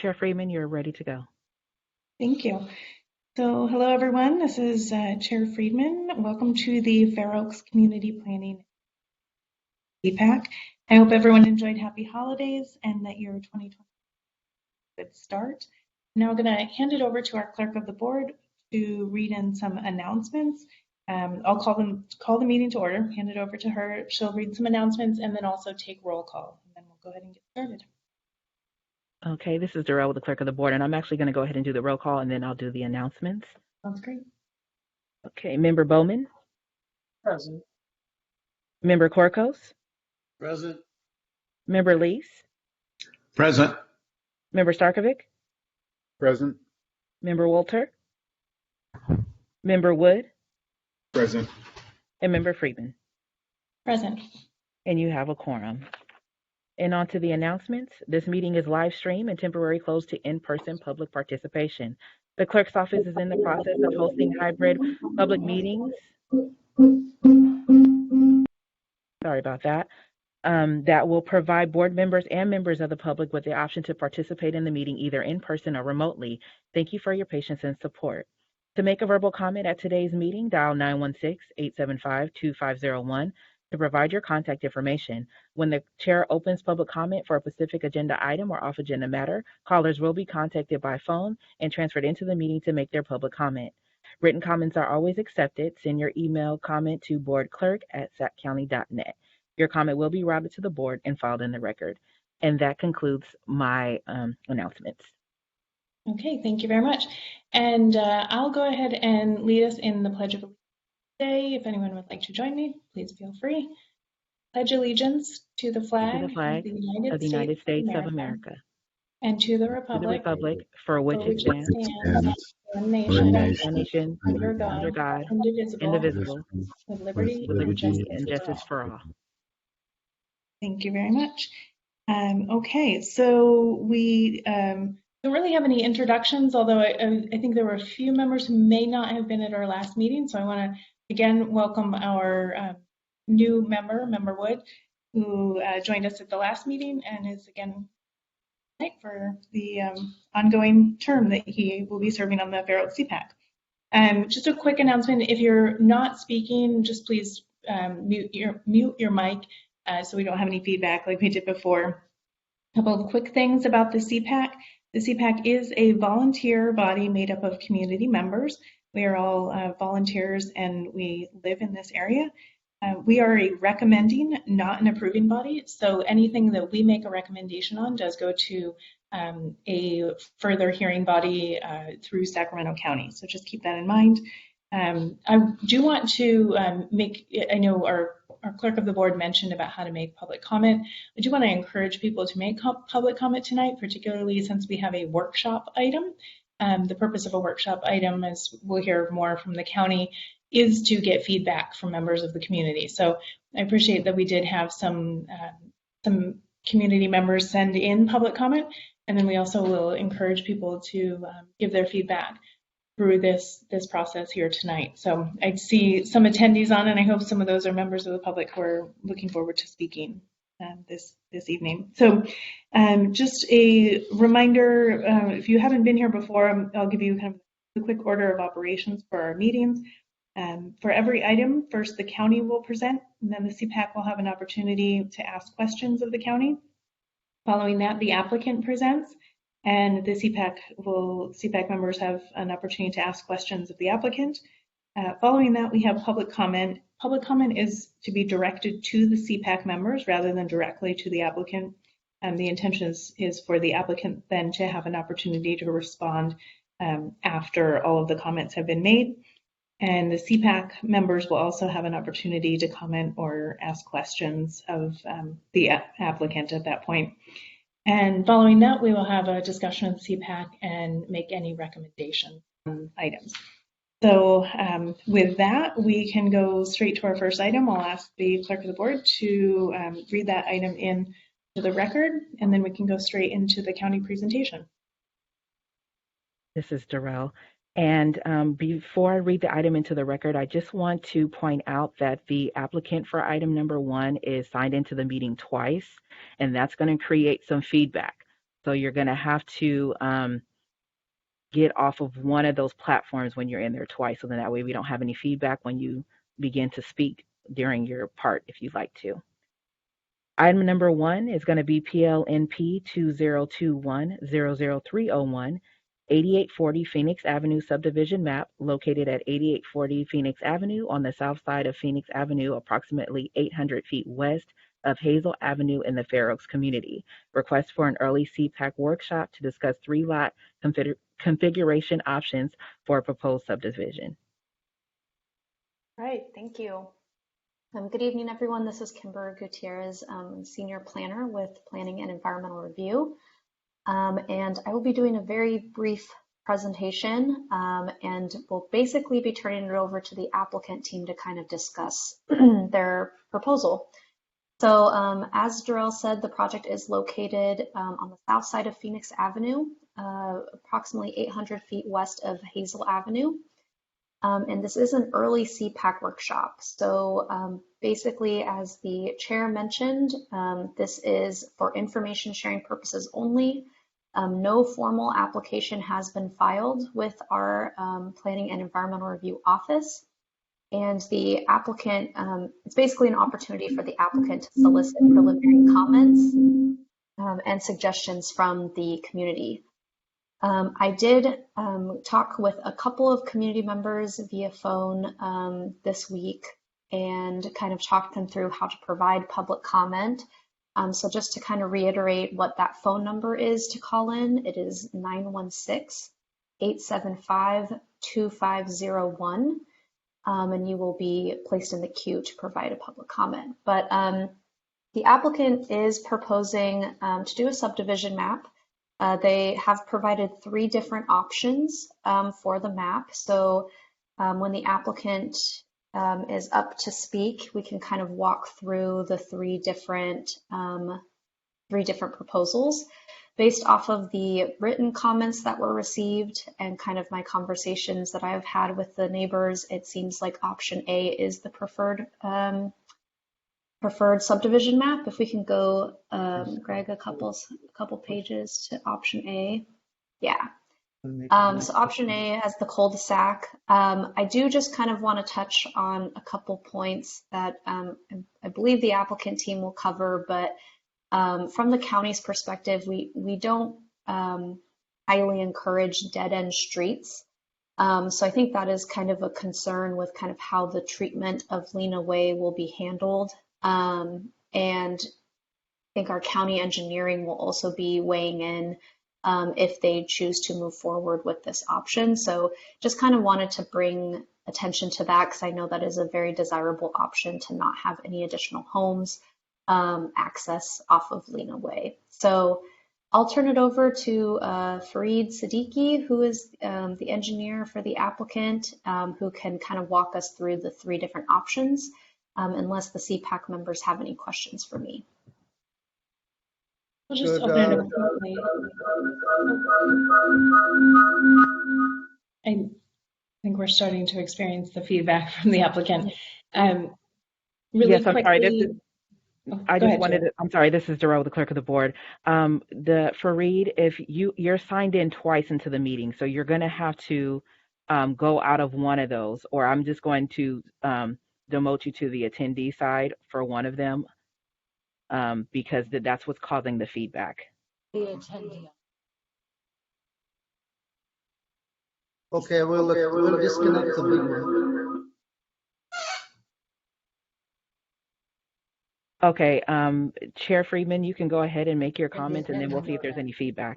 Chair Freeman, you're ready to go. Thank you. So hello, everyone. This is Chair Friedman. Welcome to the Fair Oaks Community Planning CPAC. I hope everyone enjoyed happy holidays and that your 2020 good start. Now I'm going to hand it over to our clerk of the board to read in some announcements. I'll call the meeting to order, hand it over to her. She'll read some announcements and then also take roll call. And then we'll go ahead and get started. Okay, this is Darrell with the clerk of the board, and I'm actually going to go ahead and do the roll call, and then I'll do the announcements. Sounds great. Okay, Member Bowman. Present. Member Korkos. Present. Member Lees. Present. Member Starkovic. Present. Member Wolter. Member Wood. Present. And Member Freeman. Present. And you have a quorum. And on to the announcements. This meeting is live streamed and temporarily closed to in-person public participation. The clerk's office is in the process of hosting hybrid public meetings. Sorry about that. That will provide board members and members of the public with the option to participate in the meeting either in person or remotely. Thank you for your patience and support. To make a verbal comment at today's meeting, dial 916-875-2501 to provide your contact information. When the chair opens public comment for a specific agenda item or off-agenda matter, callers will be contacted by phone and transferred into the meeting to make their public comment. Written comments are always accepted. Send your email comment to boardclerk@saccounty.net. Your comment will be routed to the board and filed in the record. And that concludes my announcements. Okay, thank you very much. And I'll go ahead and lead us in the Pledge of Allegiance today. If anyone would like to join me, please feel free. Pledge allegiance to the flag, of the United States of America and to the republic for which it stands, one nation under God, indivisible, with liberty and justice for all. Thank you very much. Okay, so we don't really have any introductions, although I think there were a few members who may not have been at our last meeting. So I want to again welcome our new member, Member Wood, who joined us at the last meeting and is again tonight for the ongoing term that he will be serving on the Fair Oaks CPAC. Just a quick announcement: if you're not speaking, just please mute your mic so we don't have any feedback like we did before. A couple of quick things about the CPAC. The CPAC is a volunteer body made up of community members. We are all volunteers and we live in this area. We are a recommending, not an approving body. So anything that we make a recommendation on does go to a further hearing body through Sacramento County. So just keep that in mind. I do want to I know our clerk of the board mentioned about how to make public comment. I do want to encourage people to make public comment tonight, particularly since we have a workshop item. The purpose of a workshop item, as we'll hear more from the county, is to get feedback from members of the community. So I appreciate that we did have some community members send in public comment, and then we also will encourage people to give their feedback through this process here tonight. So I see some attendees on, and I hope some of those are members of the public who are looking forward to speaking this evening. So just a reminder, if you haven't been here before, I'll give you kind of a quick order of operations for our meetings. For every item, first the county will present, and then the CPAC will have an opportunity to ask questions of the county. Following that, the applicant presents, and the CPAC members have an opportunity to ask questions of the applicant. Following that, we have public comment. Public comment is to be directed to the CPAC members rather than directly to the applicant. The intention is for the applicant then to have an opportunity to respond after all of the comments have been made. And the CPAC members will also have an opportunity to comment or ask questions of the applicant at that point. And following that, we will have a discussion with CPAC and make any recommendation items. So with that, we can go straight to our first item. I'll ask the clerk of the board to read that item into the record, and then we can go straight into the county presentation. This is Darrell. And before I read the item into the record, I just want to point out that the applicant for item number 1 is signed into the meeting twice, and that's going to create some feedback. So you're going to have to get off of one of those platforms when you're in there twice, so then that way we don't have any feedback when you begin to speak during your part, if you'd like to. Item number 1 is going to be PLNP 2021-00301, 8840 Phoenix Avenue subdivision map located at 8840 Phoenix Avenue on the south side of Phoenix Avenue, approximately 800 feet west of Hazel Avenue in the Fair Oaks community. Request for an early CPAC workshop to discuss 3-lot configuration options for a proposed subdivision. All right, thank you. Good evening, everyone. This is Kimber Gutierrez, Senior Planner with Planning and Environmental Review. And I will be doing a very brief presentation, and we'll basically be turning it over to the applicant team to kind of discuss their proposal. So as Darrell said, the project is located on the south side of Phoenix Avenue, approximately 800 feet west of Hazel Avenue. And this is an early CPAC workshop. So basically, as the chair mentioned, this is for information sharing purposes only. No formal application has been filed with our Planning and Environmental Review Office. And the applicant, it's basically an opportunity for the applicant to solicit preliminary comments and suggestions from the community. I did talk with a couple of community members via phone this week and kind of talk them through how to provide public comment. So just to kind of reiterate what that phone number is to call in, it is 916-875-2501, and you will be placed in the queue to provide a public comment. But the applicant is proposing to do a subdivision map. They have provided 3 different options for the map. So when the applicant is up to speak, we can kind of walk through the 3 different proposals. Based off of the written comments that were received and kind of my conversations that I have had with the neighbors, it seems like option A is the preferred subdivision map. If we can go, Greg, a couple pages to option A. Yeah. So option A has the cul-de-sac. I do just kind of want to touch on a couple points that I believe the applicant team will cover, but from the county's perspective, we don't highly encourage dead-end streets. So I think that is kind of a concern with kind of how the treatment of Lena Way will be handled. And I think our county engineering will also be weighing in if they choose to move forward with this option. So just kind of wanted to bring attention to that because I know that is a very desirable option to not have any additional homes access off of Lena Way. So I'll turn it over to Fareed Siddiqui, who is the engineer for the applicant, who can kind of walk us through the 3 different options. Unless the CPAC members have any questions for me. We'll just open it up. I think we're starting to experience the feedback from the applicant. Really yes, I'm quickly. sorry. I'm sorry, this is Darrell, the clerk of the board. The Fareed, if you're signed in twice into the meeting, so you're going to have to go out of one of those, or I'm just going to demote you to the attendee side for one of them because that's what's causing the feedback. The attendee. Okay, we'll disconnect the video. Okay, Chair Friedman, you can go ahead and make your comment and then we'll see if there's any feedback.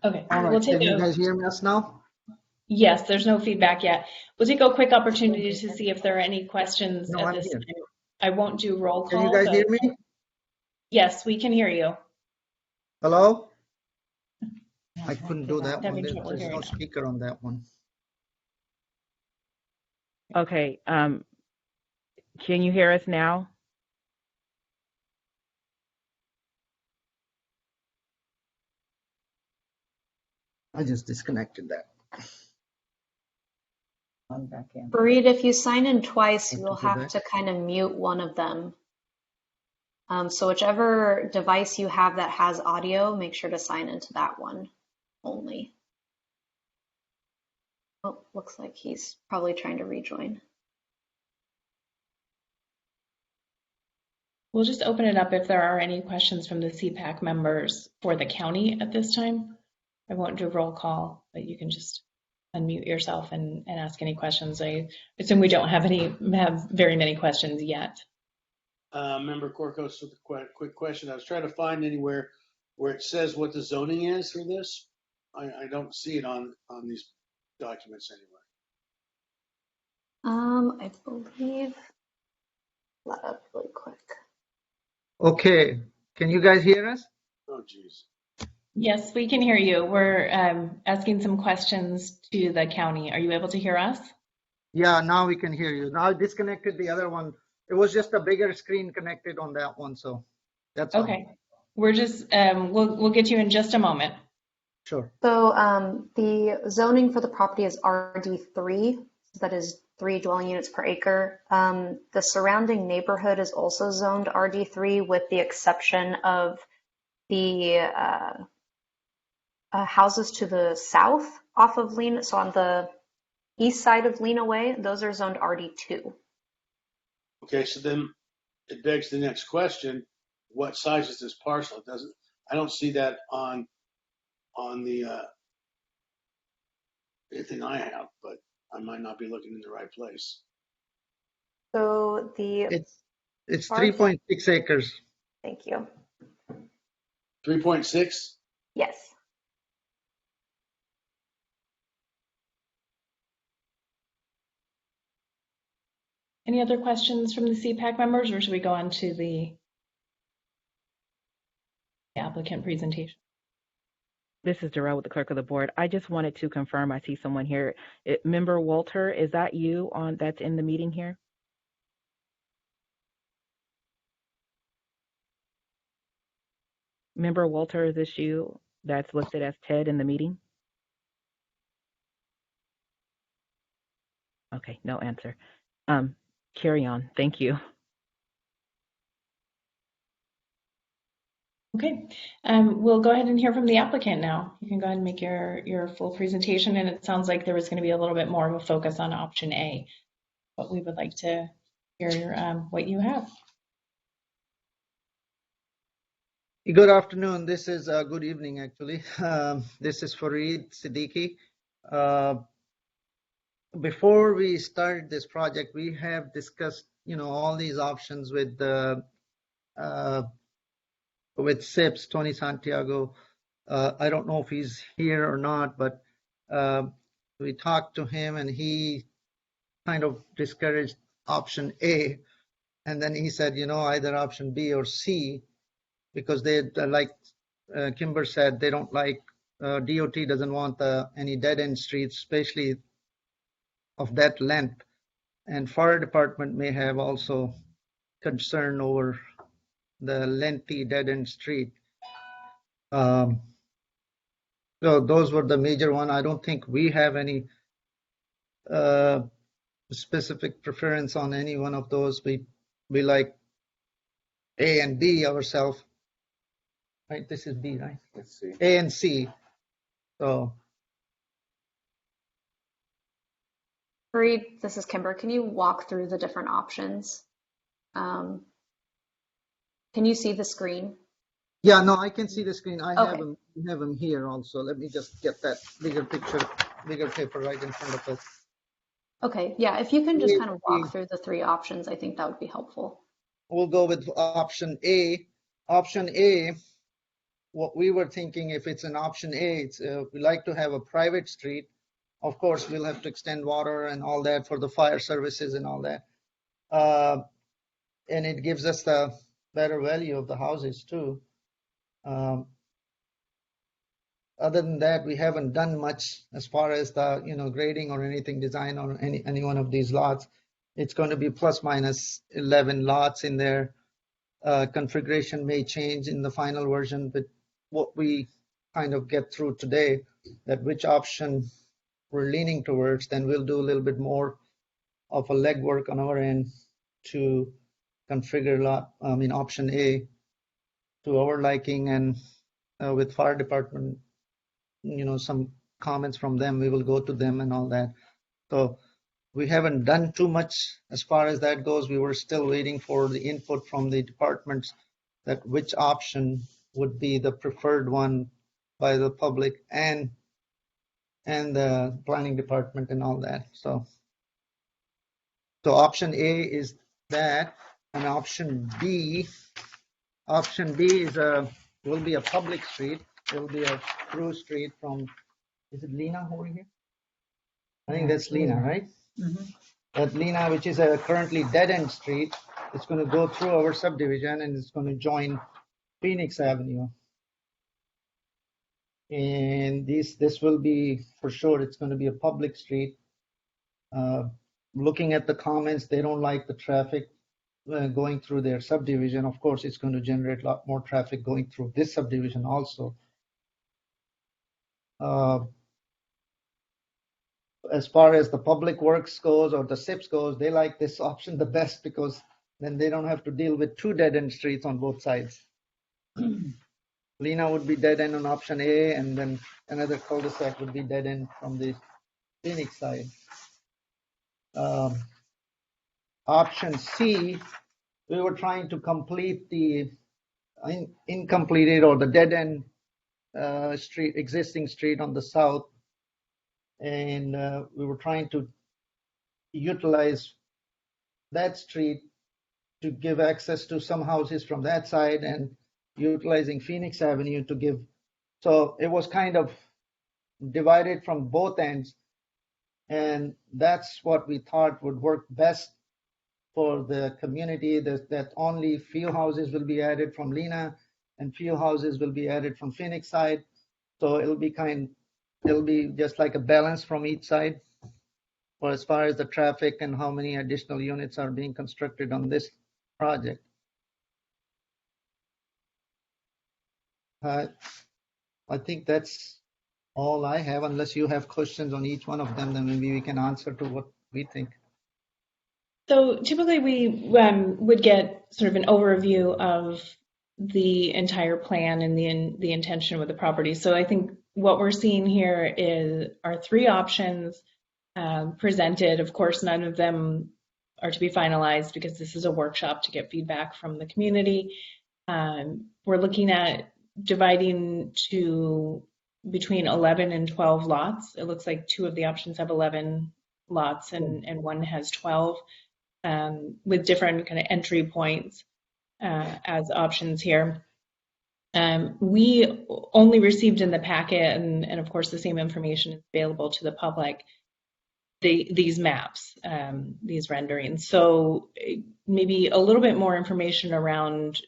Okay, All right, we'll take can you guys hear us now? Yes, there's no feedback yet. We'll take a quick opportunity to see if there are any questions No, at I'm this here. time. I won't do roll call. Can you guys hear me? Yes, we can hear you. Hello? I couldn't do that one. Having trouble There's hearing no now. speaker on that one. Okay, can you hear us now? I just disconnected that. I'm back in. Fareed, if you sign in twice, Have to you'll go have back? to kind of mute one of them. So whichever device you have that has audio, make sure to sign into that one only. Oh, looks like he's probably trying to rejoin. We'll just open it up if there are any questions from the CPAC members for the county at this time. I won't do roll call, but you can just unmute yourself and ask any questions. I assume we don't have very many questions yet. Member Corcos with a quick question. I was trying to find anywhere where it says what the zoning is for this. I don't see it on these documents anywhere. I believe, let up really quick. Okay, can you guys hear us? Oh, geez. Yes, we can hear you. We're asking some questions to the county. Are you able to hear us? Yeah, now we can hear you. Now I disconnected the other one. It was just a bigger screen connected on that one, so that's all. Okay. We're just, we'll get you in just a moment. Sure. So the zoning for the property is RD3, so that is 3 dwelling units per acre. The surrounding neighborhood is also zoned RD3 with the exception of the houses to the south off of Lena, so on the east side of Lena Way, those are zoned RD2. Okay, so then it begs the next question: what size is this parcel? I don't see that on the anything I have, but I might not be looking in the right place. So the It's Parcel. 3.6 acres. thank you. 3.6. Yes. Any other questions from the CPAC members, or should we go on to the applicant presentation? This is Darrell with the clerk of the board. I just wanted to confirm, I see someone here. Member Walter, is that you that's in the meeting here? Member Walter, is this you that's listed as Ted in the meeting? Okay, no answer. Carry on. Thank you. Okay, we'll go ahead and hear from the applicant now. You can go ahead and make your full presentation, and it sounds like there was going to be a little bit more of a focus on option A, but we would like to hear what you have. Good afternoon. This is good evening, actually. This is Fareed Siddiqui. Before we started this project, we have discussed, all these options with SIPS, Tony Santiago. I don't know if he's here or not, but we talked to him and he kind of discouraged option A. And then he said, either option B or C, because they, like Kimber said, they don't like, DOT doesn't want any dead end streets, especially of that length. And fire department may have also concern over the lengthy dead end street. So those were the major one. I don't think we have any specific preference on any one of those. We like A and B ourselves. Right, this is B, right? Let's see. A and C. So Fareed, this is Kimber. Can you walk through the different options? Can you see the screen? yeah, no, I can see the screen. I Okay. have them here also. Let me just get that bigger picture, bigger paper right in front of us. Okay, yeah, if you can just kind of walk through the 3 options, I think that would be helpful. We'll go with option A. Option A, what we were thinking, if it's an option A, it's we like to have a private street. Of course, we'll have to extend water and all that for the fire services and all that. And it gives us the better value of the houses too. Other than that, we haven't done much as far as the grading or anything design on any one of these lots. It's going to be plus minus 11 lots in there. Configuration may change in the final version, but what we kind of get through today, that which option we're leaning towards, then we'll do a little bit more of a legwork on our end to configure option A to our liking, and with fire department, some comments from them, we will go to them and all that. So we haven't done too much as far as that goes. We were still waiting for the input from the departments that which option would be the preferred one by the public and the planning department and all that. So option A is that, and option B is will be a public street. It will be a through street from, is it Lena over here? I think that's Lena, right? Mm-hmm. That Lena, which is a currently dead-end street, it's going to go through our subdivision and it's going to join Phoenix Avenue. And this will be, for sure, it's going to be a public street. Looking at the comments, they don't like the traffic going through their subdivision. Of course, it's going to generate a lot more traffic going through this subdivision also. As far as the public works goes or the SIPs goes, they like this option the best because then they don't have to deal with two dead-end streets on both sides. Lena would be dead-end on option A, and then another cul-de-sac would be dead-end from the Phoenix side. Option C, we were trying to complete the incompleted or the dead-end existing street on the south, and we were trying to utilize that street to give access to some houses from that side and utilizing Phoenix Avenue to give. So it was kind of divided from both ends, and that's what we thought would work best for the community, that only few houses will be added from Lena and few houses will be added from Phoenix side. So it'll be just like a balance from each side for as far as the traffic and how many additional units are being constructed on this project. I think that's all I have, unless you have questions on each one of them, then maybe we can answer to what we think. So typically we would get sort of an overview of the entire plan and the intention with the property. So I think what we're seeing here are three options presented. Of course, none of them are to be finalized because this is a workshop to get feedback from the community. We're looking at dividing to between 11 and 12 lots. It looks like two of the options have 11 lots and one has 12, with different kind of entry points as options here. We only received in the packet, and of course the same information is available to the public, these maps, these renderings. So maybe a little bit more information around,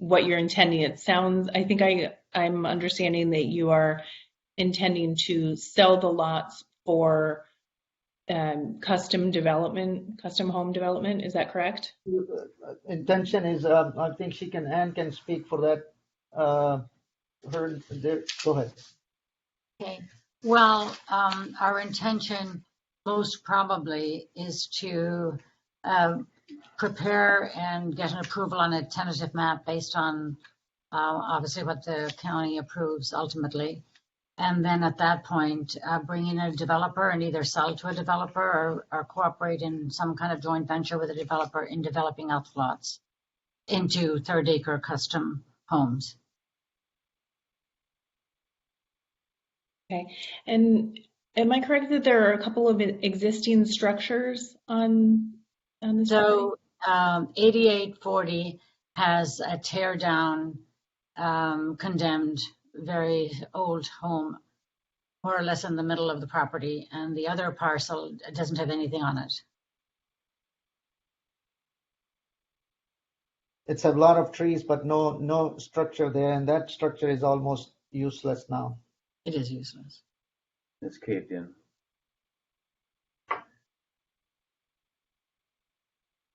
what you're intending. It sounds, I think I'm understanding that you are intending to sell the lots for custom home development. Is that correct? Intention is, I think Ann can speak for that. Go ahead. Okay. Well, our intention most probably is to prepare and get an approval on a tentative map based on obviously what the county approves ultimately. And then at that point, bring in a developer and either sell to a developer or cooperate in some kind of joint venture with a developer in developing out lots into third acre custom homes. Okay. And am I correct that there are a couple of existing structures on this? So 8840 has a tear down, condemned, very old home, more or less in the middle of the property, and the other parcel doesn't have anything on it. It's a lot of trees, but no structure there, and that structure is almost useless now. It is useless. It's caved in.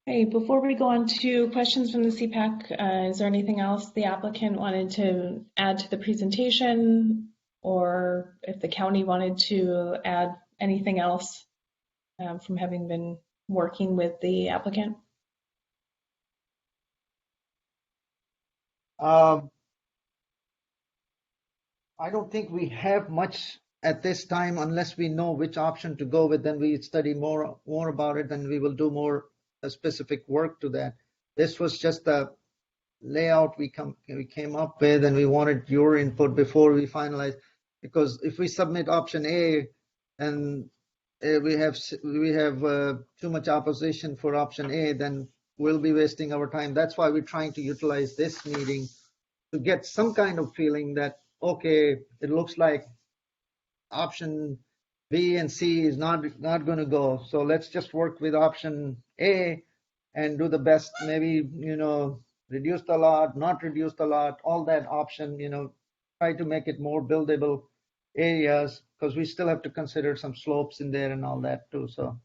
Okay, before we go on to questions from the CPAC, is there anything else the applicant wanted to add to the presentation, or if the county wanted to add anything else from having been working with the applicant? Um, I don't think we have much at this time unless we know which option to go with. Then we study more about it, and we will do more specific work to that. This was just a layout we came up with, and we wanted your input before we finalize. Because if we submit option A and we have too much opposition for option A, then we'll be wasting our time. That's why we're trying to utilize this meeting to get some kind of feeling that, okay, it looks like option B and C is not going to go. So let's just work with option A and do the best. Maybe, reduce the lot, not reduce the lot, all that option, try to make it more buildable areas, because we still have to consider some slopes in there and all that too. So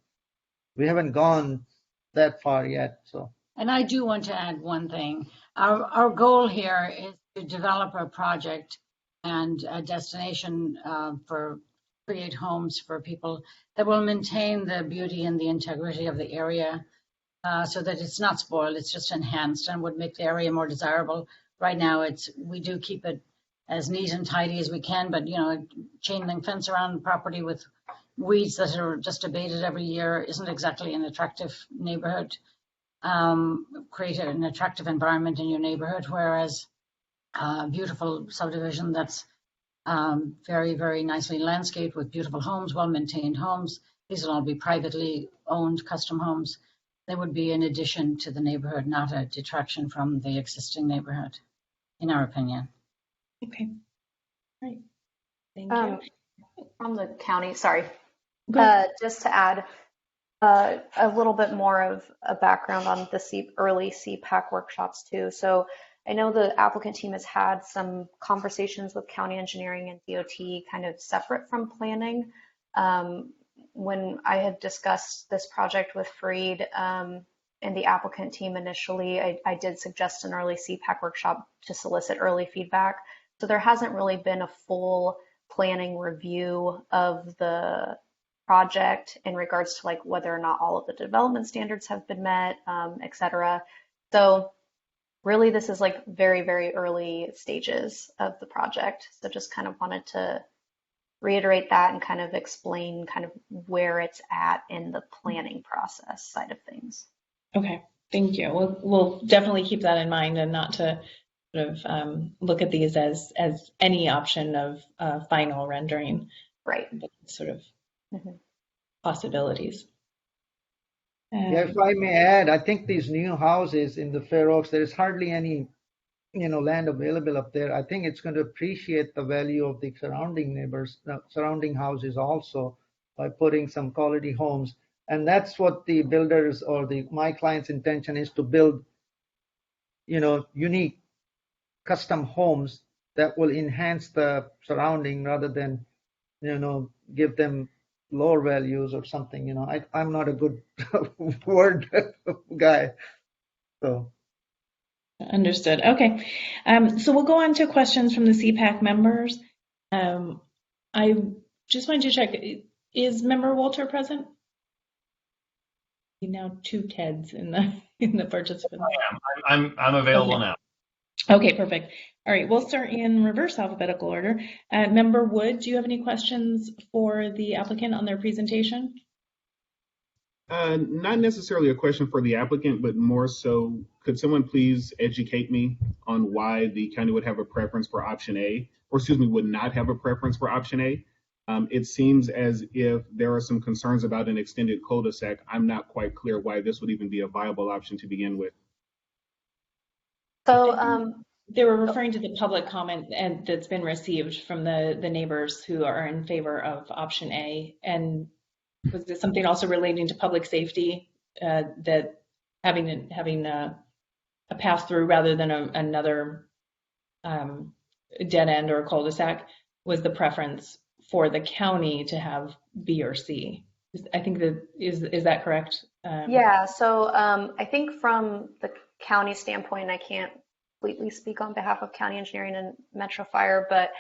we haven't gone that far yet. So. And I do want to add one thing. Our goal here is to develop a project and a destination for create homes for people that will maintain the beauty and the integrity of the area so that it's not spoiled, it's just enhanced and would make the area more desirable. Right now, we do keep it as neat and tidy as we can, but chain link fence around the property with weeds that are just abated every year isn't exactly an attractive neighborhood. Create an attractive environment in your neighborhood, whereas beautiful subdivision that's very, very nicely landscaped with beautiful homes, well-maintained homes. These will all be privately owned custom homes. They would be an addition to the neighborhood, not a detraction from the existing neighborhood, in our opinion. Okay. Right. Thank you. From the county, sorry. Go ahead. Just to add a little bit more of a background on the early CPAC workshops too. So I know the applicant team has had some conversations with county engineering and DOT kind of separate from planning. When I had discussed this project with Fareed and the applicant team initially, I did suggest an early CPAC workshop to solicit early feedback. So there hasn't really been a full planning review of the project in regards to like whether or not all of the development standards have been met, et cetera. So really this is like very, very early stages of the project. So just kind of wanted to reiterate that and kind of explain kind of where it's at in the planning process side of things. Okay, thank you. We'll definitely keep that in mind and not to sort of look at these as any option of final rendering. Right. But sort of possibilities. Yeah, if I may add, I think these new houses in the Fair Oaks, there's hardly any, land available up there. I think it's going to appreciate the value of the surrounding neighbors, surrounding houses also, by putting some quality homes. And that's what the builders or my client's intention is, to build, unique custom homes that will enhance the surrounding rather than, give them lower values or something. I'm not a good word guy. So. Understood. Okay. So we'll go on to questions from the CPAC members. I just wanted to check, is member Walter present? Now two Teds in the participants. I'm available now. Okay, perfect. All right, we'll start in reverse alphabetical order. Member Wood, do you have any questions for the applicant on their presentation? Not necessarily a question for the applicant, but more so, could someone please educate me on why the county would have a preference for option A, or excuse me, would not have a preference for option A? It seems as if there are some concerns about an extended cul-de-sac. I'm not quite clear why this would even be a viable option to begin with. So they were referring to the public comment that's been received from the neighbors who are in favor of option A. And was this something also relating to public safety, that having a pass through rather than another dead end or a cul-de-sac was the preference for the county to have B or C? I think is that correct? Yeah, so I think from the county standpoint, I can't completely speak on behalf of county engineering and Metro Fire, but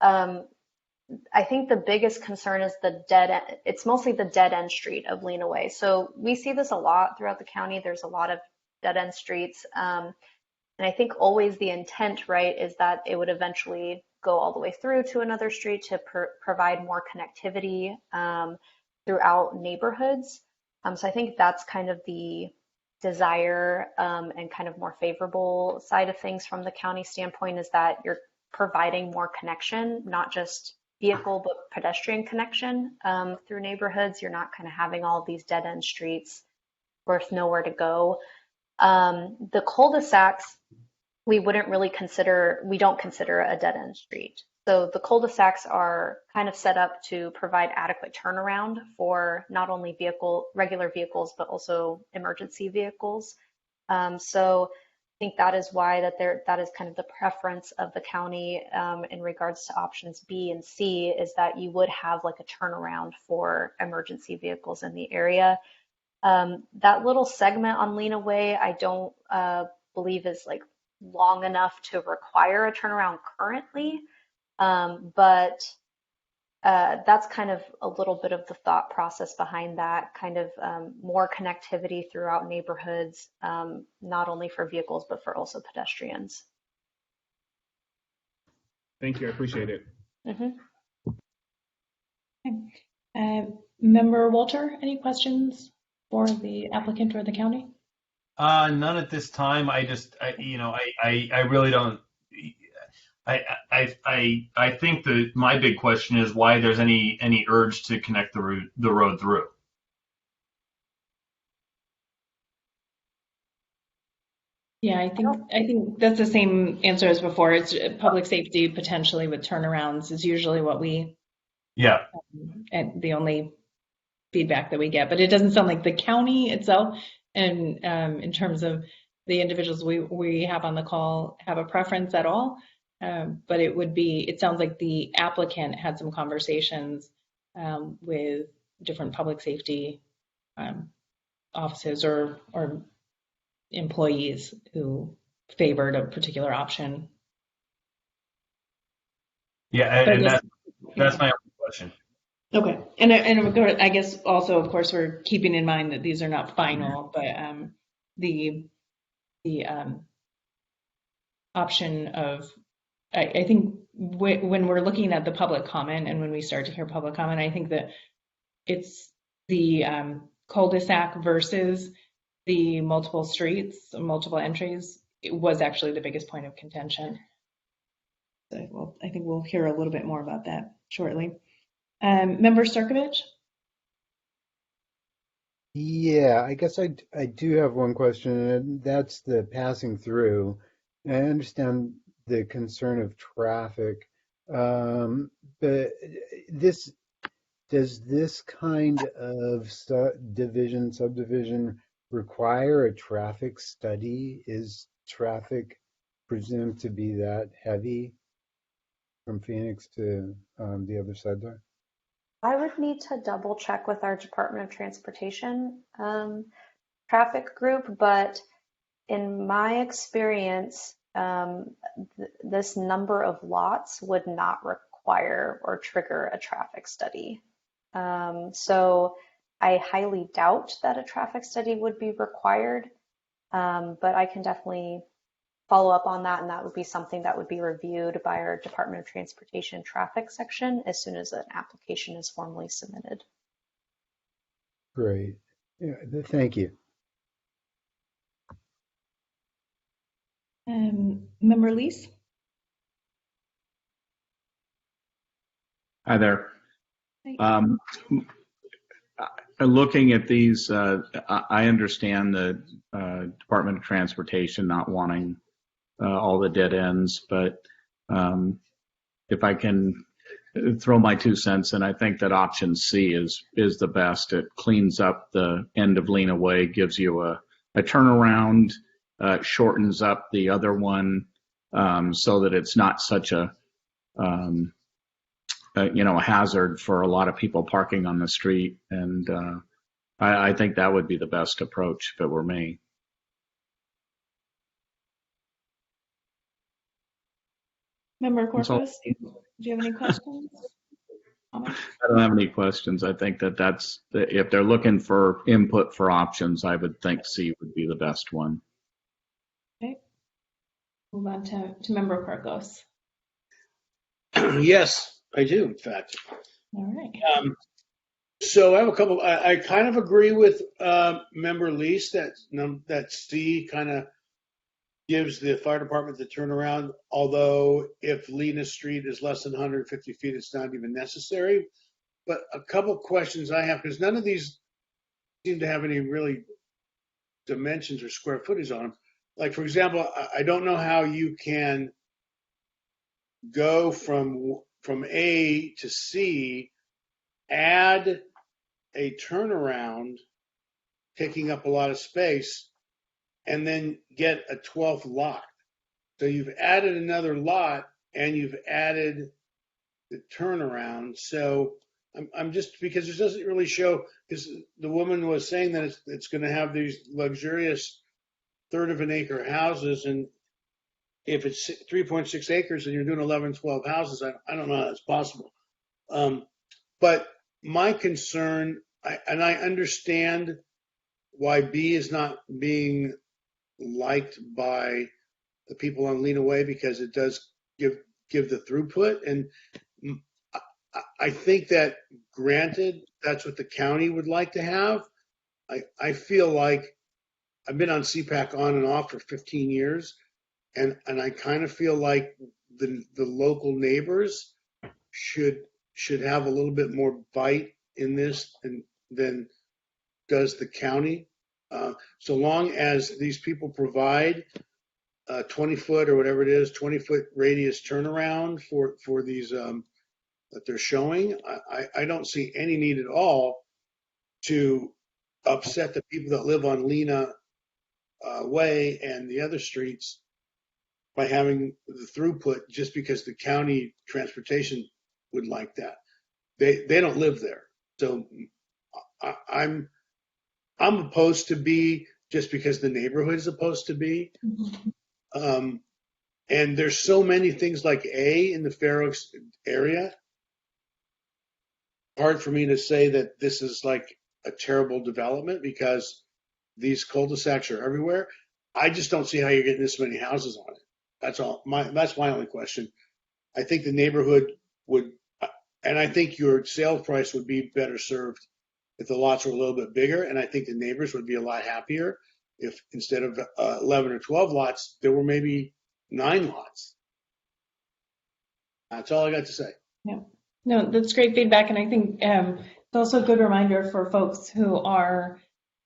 I think the biggest concern is it's mostly the dead end street of Leanaway. So we see this a lot throughout the county. There's a lot of dead end streets. And I think always the intent, right, is that it would eventually go all the way through to another street to provide more connectivity throughout neighborhoods. So I think that's kind of the desire and kind of more favorable side of things from the county standpoint, is that you're providing more connection, not just vehicle but pedestrian connection through neighborhoods. You're not kind of having all of these dead end streets with nowhere to go. The cul-de-sacs, we don't consider a dead end street. So the cul-de-sacs are kind of set up to provide adequate turnaround for not only regular vehicles, but also emergency vehicles. So I think that is why that is kind of the preference of the county in regards to options B and C, is that you would have like a turnaround for emergency vehicles in the area. That little segment on Lena Way, I don't believe is like long enough to require a turnaround currently, but that's kind of a little bit of the thought process behind that, kind of more connectivity throughout neighborhoods, not only for vehicles, but for also pedestrians. Thank you, I appreciate it. Mm-hmm. Okay. Member Walter, any questions for the applicant or the county? None at this time. I really don't. I think that my big question is why there's any urge to connect the road through. Yeah, I think that's the same answer as before. It's public safety potentially with turnarounds is usually what we, and the only feedback that we get. But it doesn't sound like the county itself, and in terms of the individuals we have on the call, have a preference at all. But it sounds like the applicant had some conversations with different public safety offices or employees who favored a particular option. Yeah, and that's my only question. Okay, and I guess also, of course, we're keeping in mind that these are not final, but the option of, I think when we're looking at the public comment and when we start to hear public comment, I think that it's the cul-de-sac versus the multiple streets, multiple entries, it was actually the biggest point of contention. So, well, I think we'll hear a little bit more about that shortly. Member Starkovich? Yeah, I guess I do have one question, and that's the passing through. I understand the concern of traffic, but does this kind of subdivision require a traffic study? Is traffic presumed to be that heavy from Phoenix to the other side there? I would need to double check with our Department of Transportation traffic group, but in my experience, this number of lots would not require or trigger a traffic study. So I highly doubt that a traffic study would be required, but I can definitely follow up on that, and that would be something that would be reviewed by our Department of Transportation traffic section as soon as an application is formally submitted. Great. Yeah, thank you. Member Lees? Hi there. Hi. Looking at these, I understand the Department of Transportation not wanting all the dead ends, but if I can throw my 2 cents in, I think that option C is the best. It cleans up the end of Lena Way, gives you a turnaround, shortens up the other one so that it's not such a hazard for a lot of people parking on the street. And I think that would be the best approach if it were me. Member Corpus, do you have any questions? I don't have any questions. I think that's if they're looking for input for options, I would think C would be the best one. Okay. move on to Member Kirkos. Yes, I do, in fact. All right. So I have a couple. I kind of agree with Member Lease that C kind of gives the fire department the turnaround. Although if Lena Street is less than 150 feet, it's not even necessary. But a couple questions I have, because none of these seem to have any really dimensions or square footage on them. Like, for example, I don't know how you can go from A to C, add a turnaround, taking up a lot of space, and then get a 12th lot. So you've added another lot and you've added the turnaround. So I'm just, because it doesn't really show, because the woman was saying that it's going to have these luxurious third of an acre houses, and if it's 3.6 acres and you're doing 11, 12 houses, I don't know how that's possible. But my concern, and I understand why B is not being liked by the people on Lena Way, because it does give the throughput. And I think that, granted, that's what the county would like to have. I feel like I've been on CPAC on and off for 15 years, and I kind of feel like the local neighbors should have a little bit more bite in this than does the county. So long as these people provide 20-foot or whatever it is, 20-foot radius turnaround for these that they're showing, I don't see any need at all to upset the people that live on Lena Way and the other streets by having the throughput just because the county transportation would like that. They don't live there. So I'm opposed to B just because the neighborhood is opposed to B. Mm-hmm. And there's so many things like A in the Fair Oaks area. Hard for me to say that this is like a terrible development because these cul-de-sacs are everywhere. I just don't see how you're getting this many houses on it. That's all. That's my only question. I think the neighborhood would, and I think your sale price would be better served if the lots were a little bit bigger, and I think the neighbors would be a lot happier if instead of 11 or 12 lots, there were maybe 9 lots. That's all I got to say. Yeah. No, that's great feedback, and I think it's also a good reminder for folks who are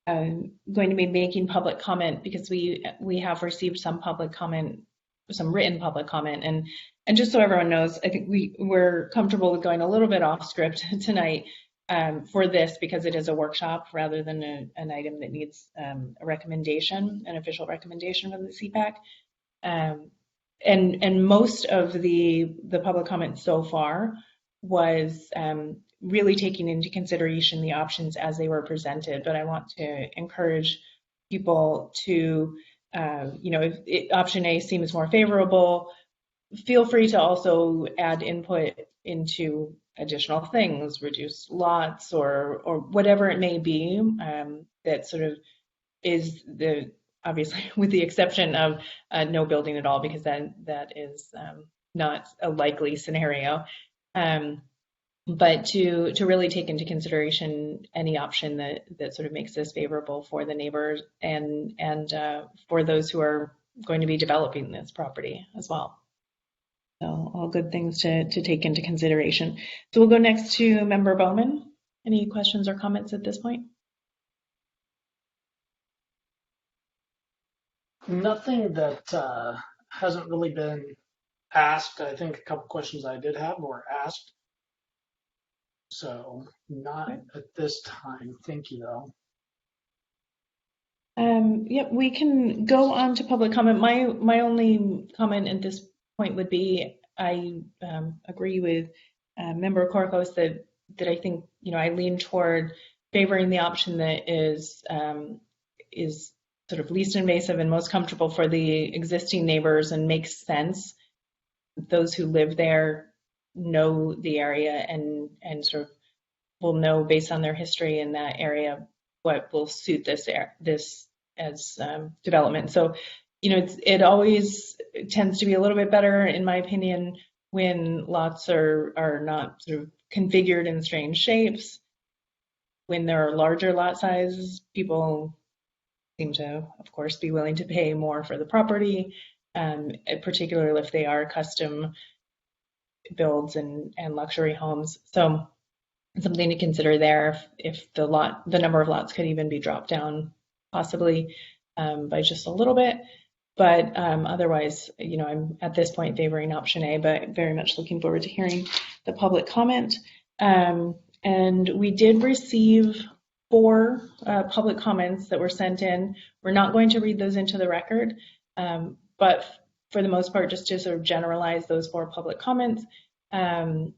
going to be making public comment, because we have received some public comment, some written public comment, and just so everyone knows, I think we're comfortable with going a little bit off script tonight for this, because it is a workshop rather than an item that needs a recommendation, an official recommendation from the CPAC. And most of the public comment so far was really taking into consideration the options as they were presented. But I want to encourage people to, if option A seems more favorable, feel free to also add input into additional things, reduce lots or whatever it may be, that sort of is obviously with the exception of no building at all, because that is not a likely scenario. But to really take into consideration any option that sort of makes this favorable for the neighbors and for those who are going to be developing this property as well. So all good things to take into consideration. So we'll go next to Member Bowman. Any questions or comments at this point? Nothing that hasn't really been asked. I think a couple questions I did have were asked. So not at this time. Thank you, though. Yep, we can go on to public comment. My only comment at this point would be I agree with Member Korkos that I think I lean toward favoring the option that is sort of least invasive and most comfortable for the existing neighbors and makes sense. Those who live there know the area and sort of will know based on their history in that area what will suit this as development. So it always tends to be a little bit better, in my opinion, when lots are not sort of configured in strange shapes. When there are larger lot sizes, people seem to, of course, be willing to pay more for the property, particularly if they are custom builds and luxury homes. So something to consider there if the number of lots could even be dropped down possibly by just a little bit. But otherwise, I'm at this point favoring option A, but very much looking forward to hearing the public comment. And we did receive 4 public comments that were sent in. We're not going to read those into the record, but for the most part, just to sort of generalize those 4 public comments. And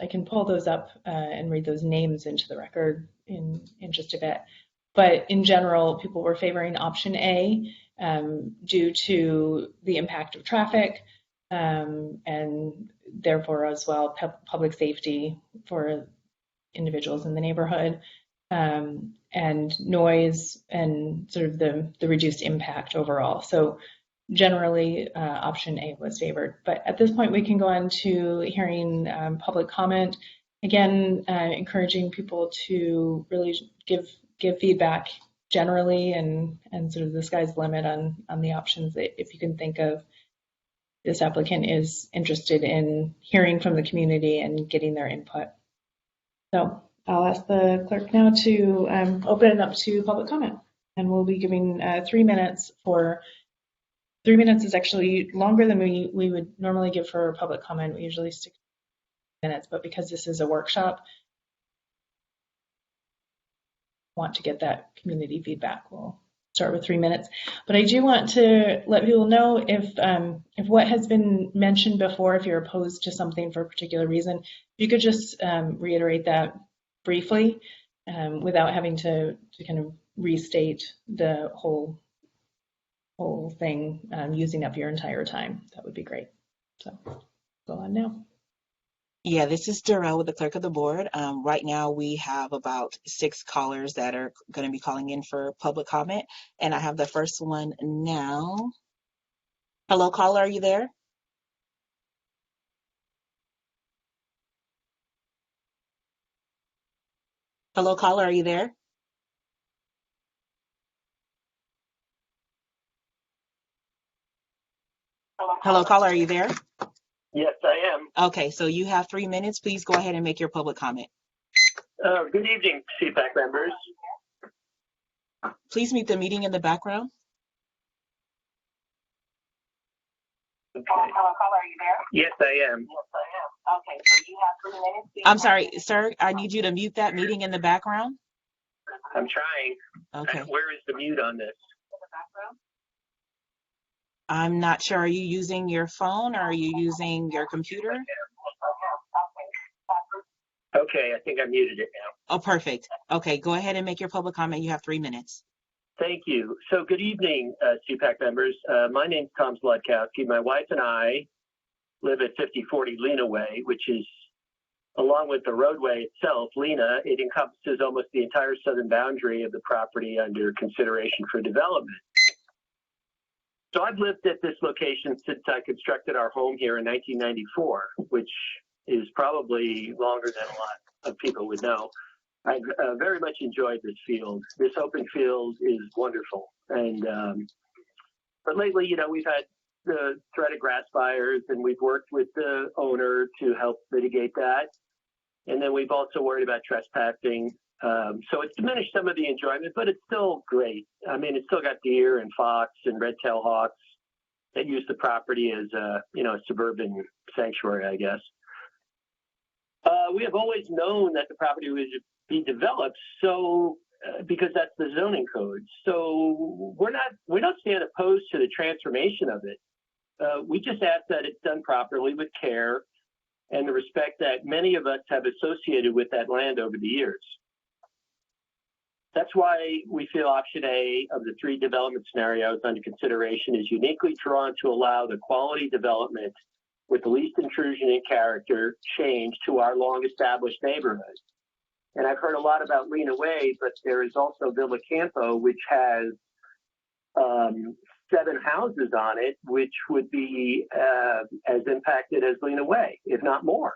I can pull those up and read those names into the record in just a bit. But in general, people were favoring option A due to the impact of traffic and therefore as well public safety for individuals in the neighborhood and noise and sort of the reduced impact overall. So generally option A was favored. But at this point we can go on to hearing public comment. Again, encouraging people to really give feedback generally and sort of the sky's the limit on the options that if you can think of this applicant is interested in hearing from the community and getting their input. So I'll ask the clerk now to open it up to public comment, and we'll be giving 3 minutes for 3 minutes is actually longer than we would normally give for public comment. We usually stick to minutes, but because this is a workshop, want to get that community feedback. We'll start with 3 minutes, but I do want to let people know if what has been mentioned before, if you're opposed to something for a particular reason, you could just reiterate that briefly without having to kind of restate the whole thing using up your entire time. That would be great. So go on now. Yeah, this is Darrell with the clerk of the board. Right now we have about 6 callers that are going to be calling in for public comment, and I have the first one now. Hello, caller, are you there? Hello, caller, are you there? Hello, caller, are you there? Yes, I am. Okay, so you have 3 minutes. Please go ahead and make your public comment. Good evening, CPAC members. Please mute the meeting in the background. Okay. Hello, caller, are you there? Yes, I am. Yes, I am. Okay, so you have 3 minutes. I'm sorry, sir, I need you to mute that meeting in the background. I'm trying. Okay. Where is the mute on this? I'm not sure. Are you using your phone or are you using your computer? Okay, I think I muted it now. Oh, perfect. Okay, go ahead and make your public comment. You have 3 minutes. Thank you. So good evening, CPAC members. My name's Tom Zlotkowski. My wife and I live at 5040 Lena Way, which is, along with the roadway itself, Lena, it encompasses almost the entire southern boundary of the property under consideration for development. So I've lived at this location since I constructed our home here in 1994, which is probably longer than a lot of people would know. I've very much enjoyed this field. This open field is wonderful. And but lately, we've had the threat of grass fires, and we've worked with the owner to help mitigate that. And then we've also worried about trespassing. So it's diminished some of the enjoyment, but it's still great. I mean, it's still got deer and fox and red-tailed hawks that use the property as a suburban sanctuary, I guess. We have always known that the property would be developed, so because that's the zoning code. So we don't stand opposed to the transformation of it. We just ask that it's done properly with care and the respect that many of us have associated with that land over the years. That's why we feel option A of the 3 development scenarios under consideration is uniquely drawn to allow the quality development with the least intrusion in character change to our long-established neighborhood. And I've heard a lot about Lena Way, but there is also Villa Campo, which has 7 houses on it, which would be as impacted as Lena Way, if not more.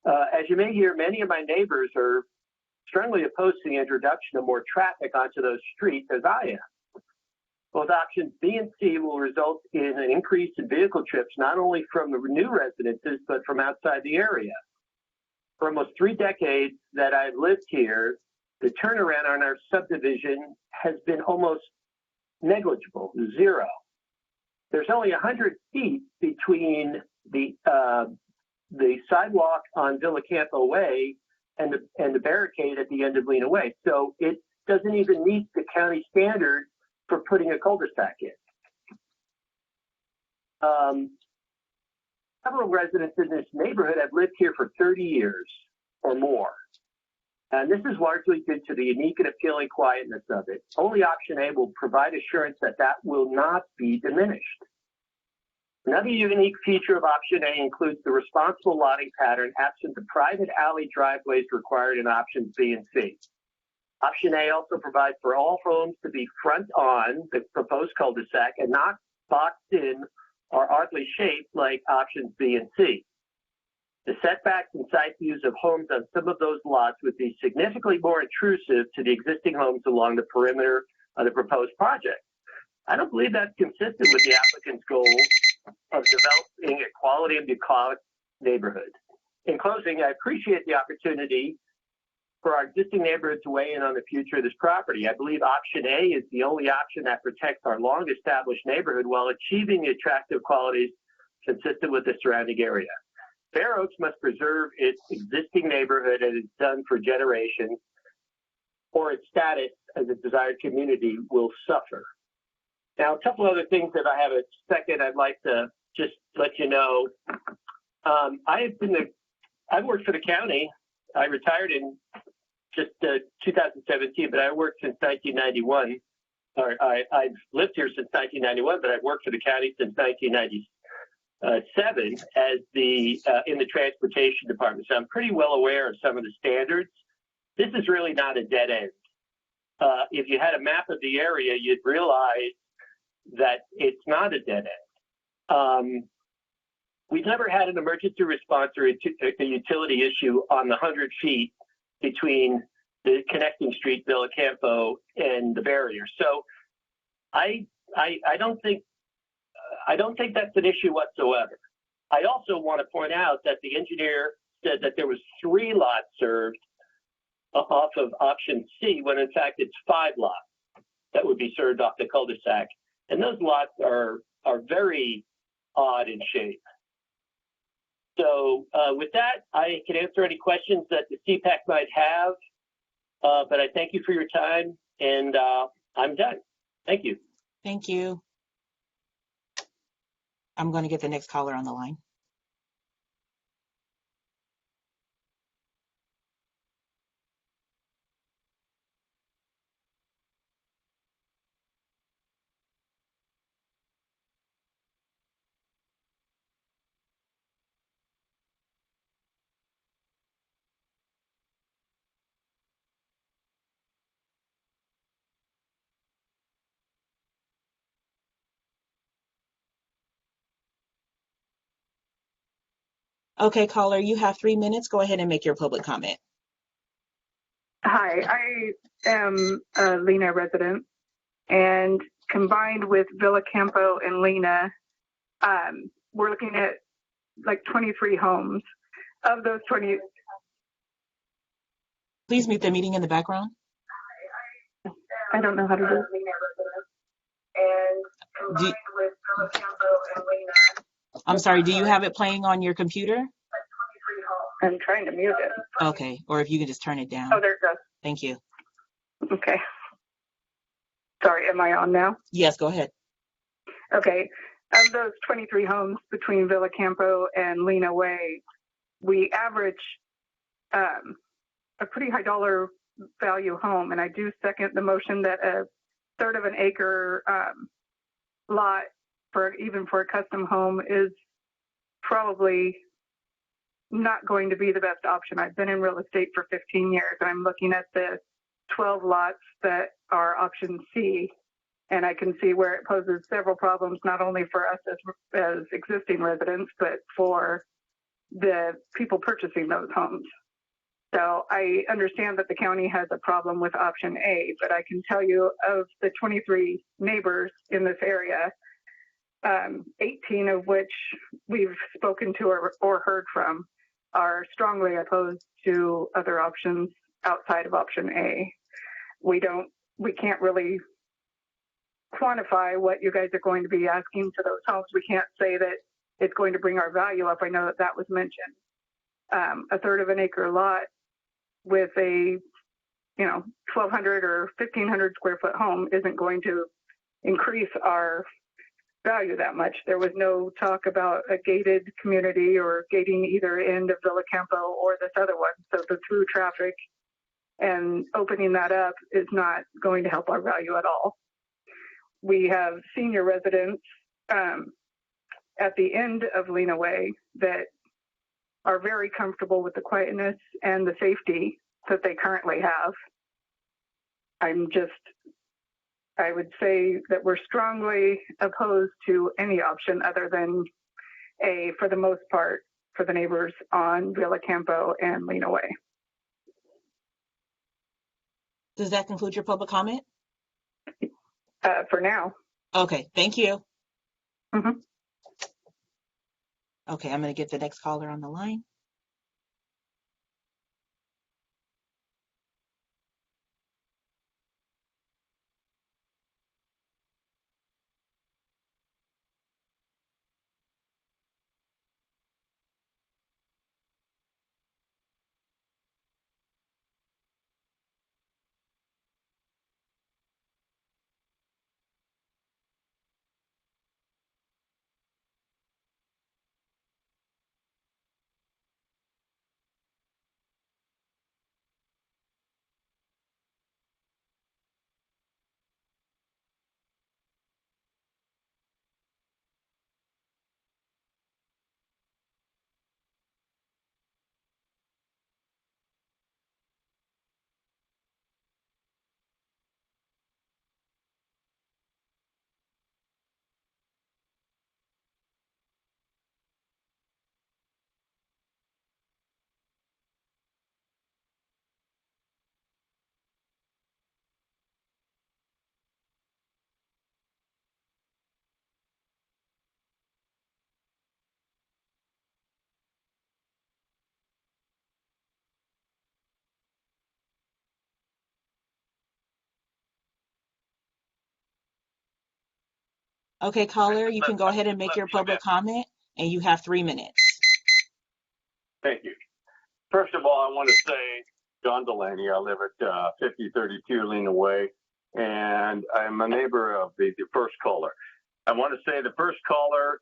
As you may hear, many of my neighbors are strongly opposed to the introduction of more traffic onto those streets, as I am. Both options B and C will result in an increase in vehicle trips, not only from the new residences, but from outside the area. For almost 3 decades that I've lived here, the turnaround on our subdivision has been almost negligible, 0. There's only 100 feet between the sidewalk on Villicampo Way and the barricade at the end of Lena Way. So it doesn't even meet the county standard for putting a cul-de-sac in. Several residents in this neighborhood have lived here for 30 years or more. And this is largely due to the unique and appealing quietness of it. Only option A will provide assurance that that will not be diminished. Another unique feature of option A includes the responsible lotting pattern absent the private alley driveways required in options B and C. Option A also provides for all homes to be front on the proposed cul-de-sac and not boxed in or oddly shaped like options B and C. The setbacks and side views of homes on some of those lots would be significantly more intrusive to the existing homes along the perimeter of the proposed project. I don't believe that's consistent with the applicant's goal of developing a quality and bucolic neighborhood. In closing, I appreciate the opportunity for our existing neighborhood to weigh in on the future of this property. I believe option A is the only option that protects our long-established neighborhood while achieving the attractive qualities consistent with the surrounding area. Fair Oaks must preserve its existing neighborhood as it's done for generations, or its status as a desired community will suffer. Now, a couple other things, if I have a second, I'd like to just let you know. I've worked for the county. I retired in just 2017, but I worked since 1991. I've lived here since 1991, but I've worked for the county since 1997 as in the transportation department. So I'm pretty well aware of some of the standards. This is really not a dead end. If you had a map of the area, you'd realize that it's not a dead end. We've never had an emergency response or a utility issue on the 100 feet between the connecting street, Villicampo, and the barrier. So I don't think that's an issue whatsoever. I also want to point out that the engineer said that there was 3 lots served off of option C, when in fact it's 5 lots that would be served off the cul-de-sac. And those lots are very odd in shape. So with that, I can answer any questions that the CPAC might have, but I thank you for your time, and I'm done. Thank you. Thank you. I'm going to get the next caller on the line. Okay, caller, you have 3 minutes. Go ahead and make your public comment. Hi, I am a Lena resident, and combined with Villicampo and Lena, we're looking at like 23 homes. Of those 20, please mute the meeting in the background. I don't know how to do it. And combined with Villicampo and Lena. I'm sorry, do you have it playing on your computer? I'm trying to mute it. Okay, or if you can just turn it down. Oh, there it goes. Thank you. Okay. Sorry, am I on now? Yes, go ahead. Okay. Of those 23 homes between Villicampo and Lena Way, we average a pretty high dollar value home, and I do second the motion that a third of an acre lot even for a custom home is probably not going to be the best option. I've been in real estate for 15 years, and I'm looking at the 12 lots that are option C, And I can see where it poses several problems, not only for us as existing residents, but for the people purchasing those homes. So I understand that the county has a problem with option A, but I can tell you of the 23 neighbors in this area, 18 of which we've spoken to or heard from are strongly opposed to other options outside of option A. We can't really quantify what you guys are going to be asking for those homes. We can't say that it's going to bring our value up. I know that was mentioned. A third of an acre lot with a 1,200 or 1,500 square foot home isn't going to increase our value that much. There was no talk about a gated community or gating either end of Villa Campo or this other one. So the through traffic and opening that up is not going to help our value at all. We have senior residents at the end of Lena Way that are very comfortable with the quietness and the safety that they currently have. I would say that we're strongly opposed to any option other than A, for the most part, for the neighbors on Villa Campo and Lena Way. Does that conclude your public comment? For now. Okay, thank you. Mm-hmm. Okay, I'm going to get the next caller on the line. Okay, caller, you can go ahead and make your public comment, and you have 3 minutes. Thank you. First of all, I want to say, John Delaney, I live at 5032 Lena Way, and I'm a neighbor of the first caller. I want to say the first caller,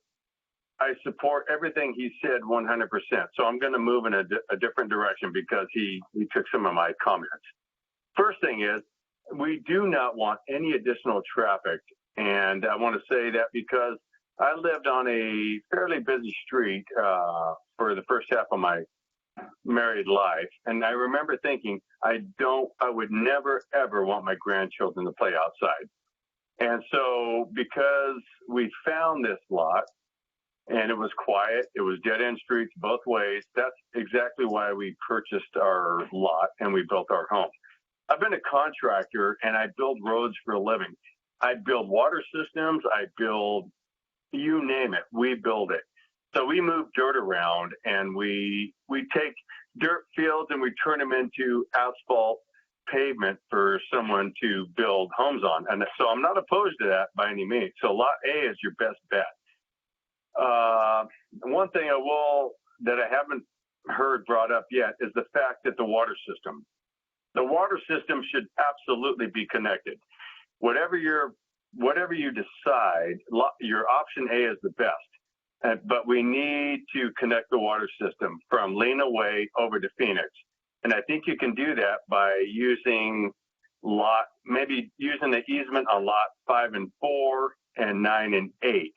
I support everything he said 100%. So I'm going to move in a different direction because he took some of my comments. First thing is, we do not want any additional traffic. And I want to say that because I lived on a fairly busy street for the first half of my married life. And I remember thinking, I would never, ever want my grandchildren to play outside. And so because we found this lot and it was quiet, it was dead end streets both ways, that's exactly why we purchased our lot and we built our home. I've been a contractor and I build roads for a living. I build water systems, I build, you name it, we build it. So we move dirt around and we take dirt fields and we turn them into asphalt pavement for someone to build homes on. And so I'm not opposed to that by any means. So lot A is your best bet. One thing that I haven't heard brought up yet is the fact that the water system should absolutely be connected. Whatever you decide, your option A is the best. But we need to connect the water system from Lena Way over to Phoenix. And I think you can do that by maybe using the easement on lot 5 and 4 and 9 and 8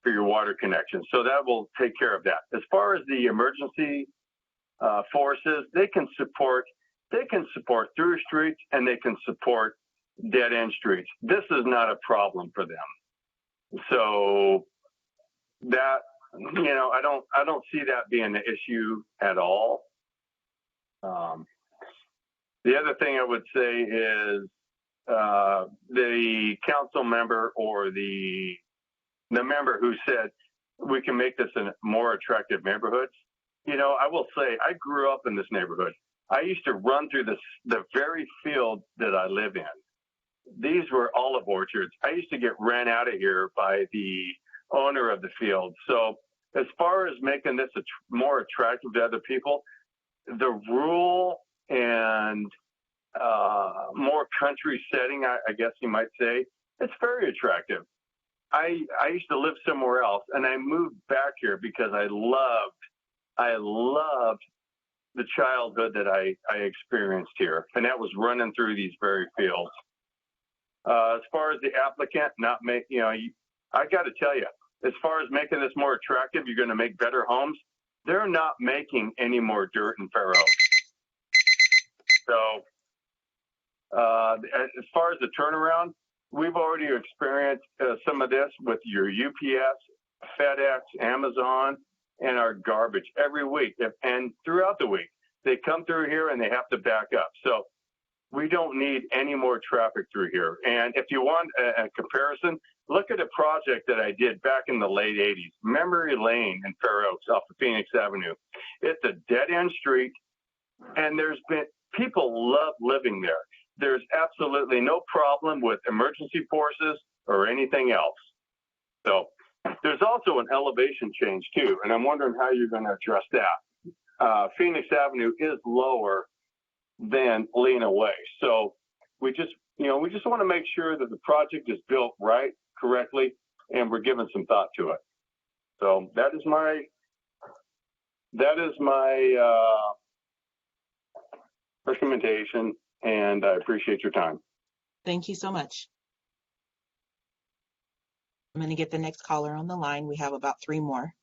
for your water connection. So that will take care of that. As far as the emergency forces, they can support through streets and they can support dead-end streets. This is not a problem for them. So that, I don't see that being an issue at all. The other thing I would say is the council member or the member who said we can make this a more attractive neighborhood. I will say I grew up in this neighborhood. I used to run through the very field that I live in. These were olive orchards. I used to get ran out of here by the owner of the field. So as far as making this more attractive to other people, the rural and more country setting, I guess you might say, it's very attractive. I used to live somewhere else, and I moved back here because I loved the childhood that I experienced here, and that was running through these very fields. As far as the applicant I got to tell you, as far as making this more attractive, you're going to make better homes. They're not making any more dirt in Fair Oaks. So as far as the turnaround, we've already experienced some of this with your UPS, FedEx, Amazon, and our garbage every week and throughout the week. They come through here and they have to back up. So we don't need any more traffic through here. And if you want a comparison, look at a project that I did back in the late 80s, Memory Lane in Fair Oaks off of Phoenix Avenue. It's a dead-end street, and people love living there. There's absolutely no problem with emergency forces or anything else. So there's also an elevation change too, and I'm wondering how you're going to address that. Phoenix Avenue is lower than Lena Way. So we just want to make sure that the project is built right, correctly, and we're giving some thought to it. So that is my recommendation, and I appreciate your time. Thank you so much. I'm going to get the next caller on the line. We have about 3 more.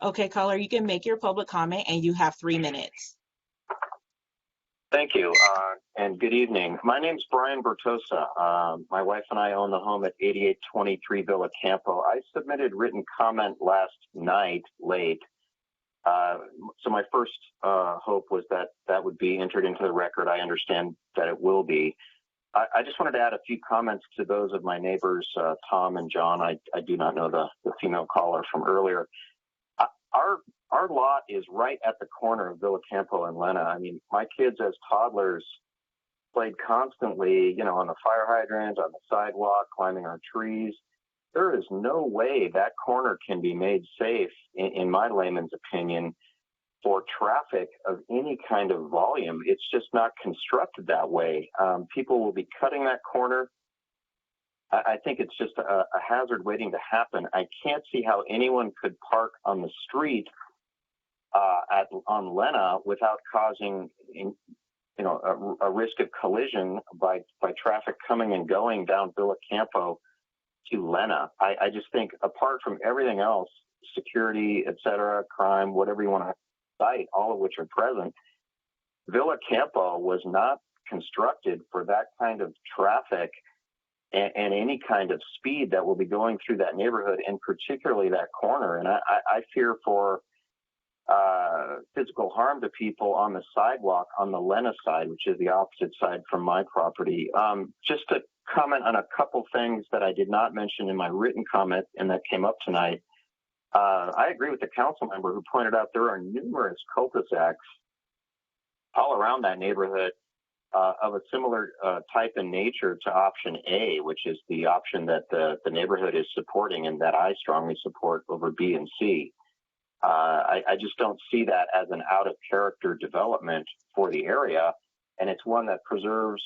Okay, caller, you can make your public comment and you have 3 minutes. Thank you, and good evening. My name's Brian Bertosa. My wife and I own the home at 8823 Villa Campo. I submitted written comment last night late. So my first hope was that would be entered into the record. I understand that it will be. I just wanted to add a few comments to those of my neighbors, Tom and John. I do not know the female caller from earlier. Our lot is right at the corner of Villa Campo and Lena. I mean, my kids as toddlers played constantly, on the fire hydrant, on the sidewalk, climbing on trees. There is no way that corner can be made safe, in my layman's opinion, for traffic of any kind of volume. It's just not constructed that way. People will be cutting that corner I think it's just a hazard waiting to happen. I can't see how anyone could park on the street on Lena without causing, a risk of collision by traffic coming and going down Villa Campo to Lena. I just think, apart from everything else, security, et cetera, crime, whatever you want to cite, all of which are present, Villa Campo was not constructed for that kind of traffic and any kind of speed that will be going through that neighborhood, and particularly that corner. And I fear for physical harm to people on the sidewalk on the Lena side, which is the opposite side from my property. Just to comment on a couple things that I did not mention in my written comment and that came up tonight. I agree with the council member who pointed out there are numerous cul-de-sacs all around that neighborhood of a similar type and nature to option A, which is the option that the neighborhood is supporting and that I strongly support over B and C. I just don't see that as an out-of-character development for the area, and it's one that preserves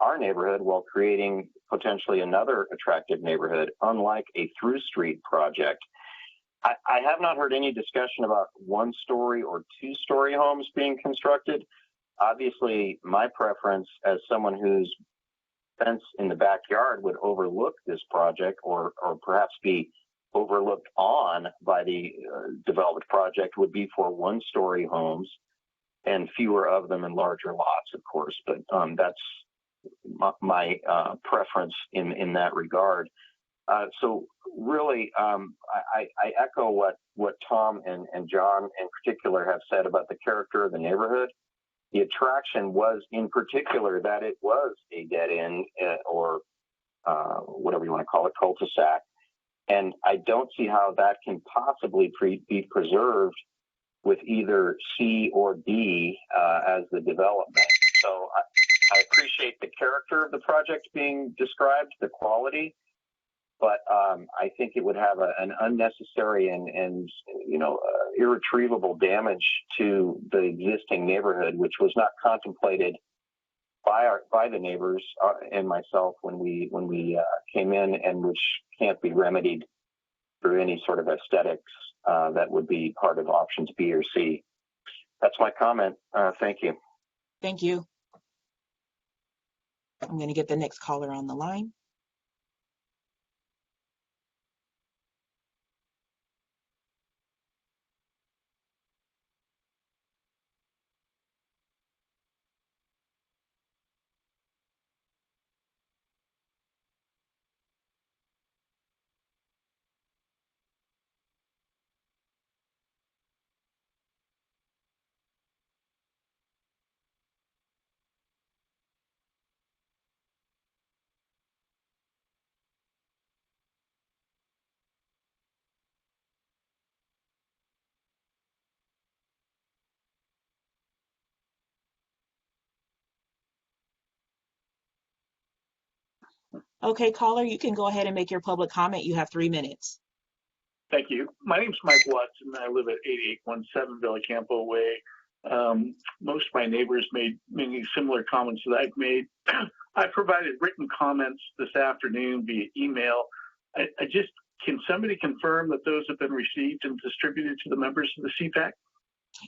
our neighborhood while creating potentially another attractive neighborhood, unlike a through-street project. I have not heard any discussion about one-story or two-story homes being constructed. Obviously, my preference as someone whose fence in the backyard would overlook this project or perhaps be overlooked on by the developed project would be for one-story homes and fewer of them in larger lots, of course. But that's my preference in that regard. So really, I echo what Tom and John in particular have said about the character of the neighborhood. The attraction was, in particular, that it was a dead end or whatever you want to call it, cul-de-sac. And I don't see how that can possibly be preserved with either C or D as the development. So I appreciate the character of the project being described, the quality, but I think it would have an unnecessary and irretrievable damage to the existing neighborhood, which was not contemplated by the neighbors and myself when we came in, and which can't be remedied through any sort of aesthetics that would be part of options B or C. That's my comment. Thank you. Thank you. I'm going to get the next caller on the line. Okay, caller, you can go ahead and make your public comment. You have 3 minutes. Thank you. My name's Mike Watson. I live at 8817 Villa Campo Way. Most of my neighbors made many similar comments that I've made. I provided written comments this afternoon via email. Can somebody confirm that those have been received and distributed to the members of the CPAC?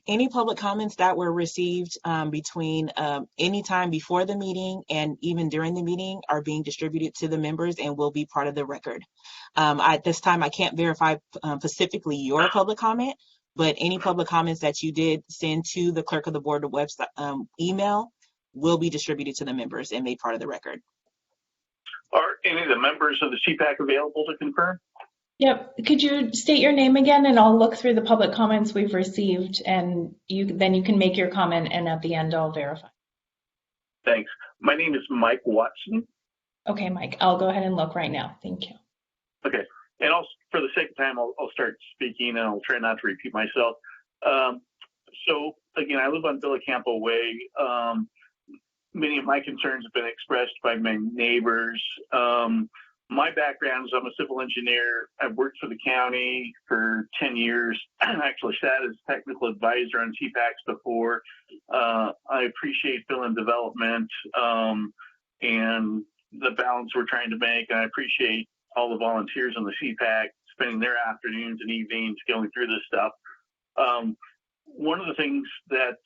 Any public comments that were received between any time before the meeting and even during the meeting are being distributed to the members and will be part of the record. At this time, I can't verify specifically your public comment, but any public comments that you did send to the clerk of the board website email will be distributed to the members and made part of the record. Are any of the members of the CPAC available to confirm? Yep. Could you state your name again, and I'll look through the public comments we've received, and then you can make your comment, and at the end I'll verify. Thanks. My name is Mike Watson. Okay, Mike, I'll go ahead and look right now. Thank you. Okay. And also, for the sake of time, I'll start speaking, and I'll try not to repeat myself. So, again, I live on Villa Campo Way. Many of my concerns have been expressed by my neighbors. My background is I'm a civil engineer. I've worked for the county for 10 years. I actually sat as technical advisor on CPACs before. I appreciate fill-in development and the balance we're trying to make. And I appreciate all the volunteers on the CPAC spending their afternoons and evenings going through this stuff. One of the things that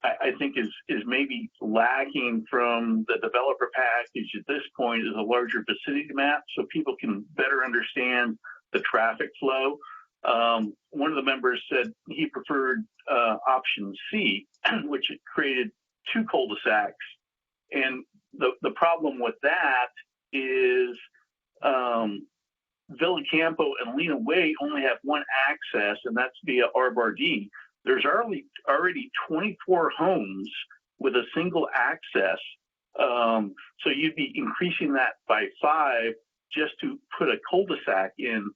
I think is maybe lacking from the developer package at this point is a larger vicinity map so people can better understand the traffic flow. One of the members said he preferred option C, which created 2 cul-de-sacs. And the problem with that is Villa Campo and Lena Way only have one access, and that's via Arbar D. There's already 24 homes with a single access. So you'd be increasing that by 5 just to put a cul-de-sac in.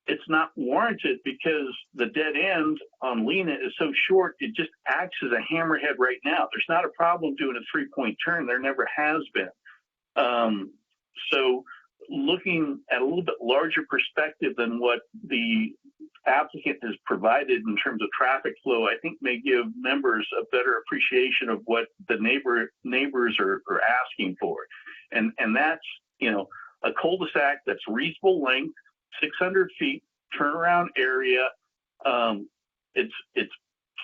It's not warranted because the dead end on Lena is so short, it just acts as a hammerhead right now. There's not a problem doing a 3-point turn. There never has been. So looking at a little bit larger perspective than what the applicant has provided in terms of traffic flow, I think may give members a better appreciation of what the neighbors are asking for. And that's, a cul-de-sac that's reasonable length, 600 feet, turnaround area. It's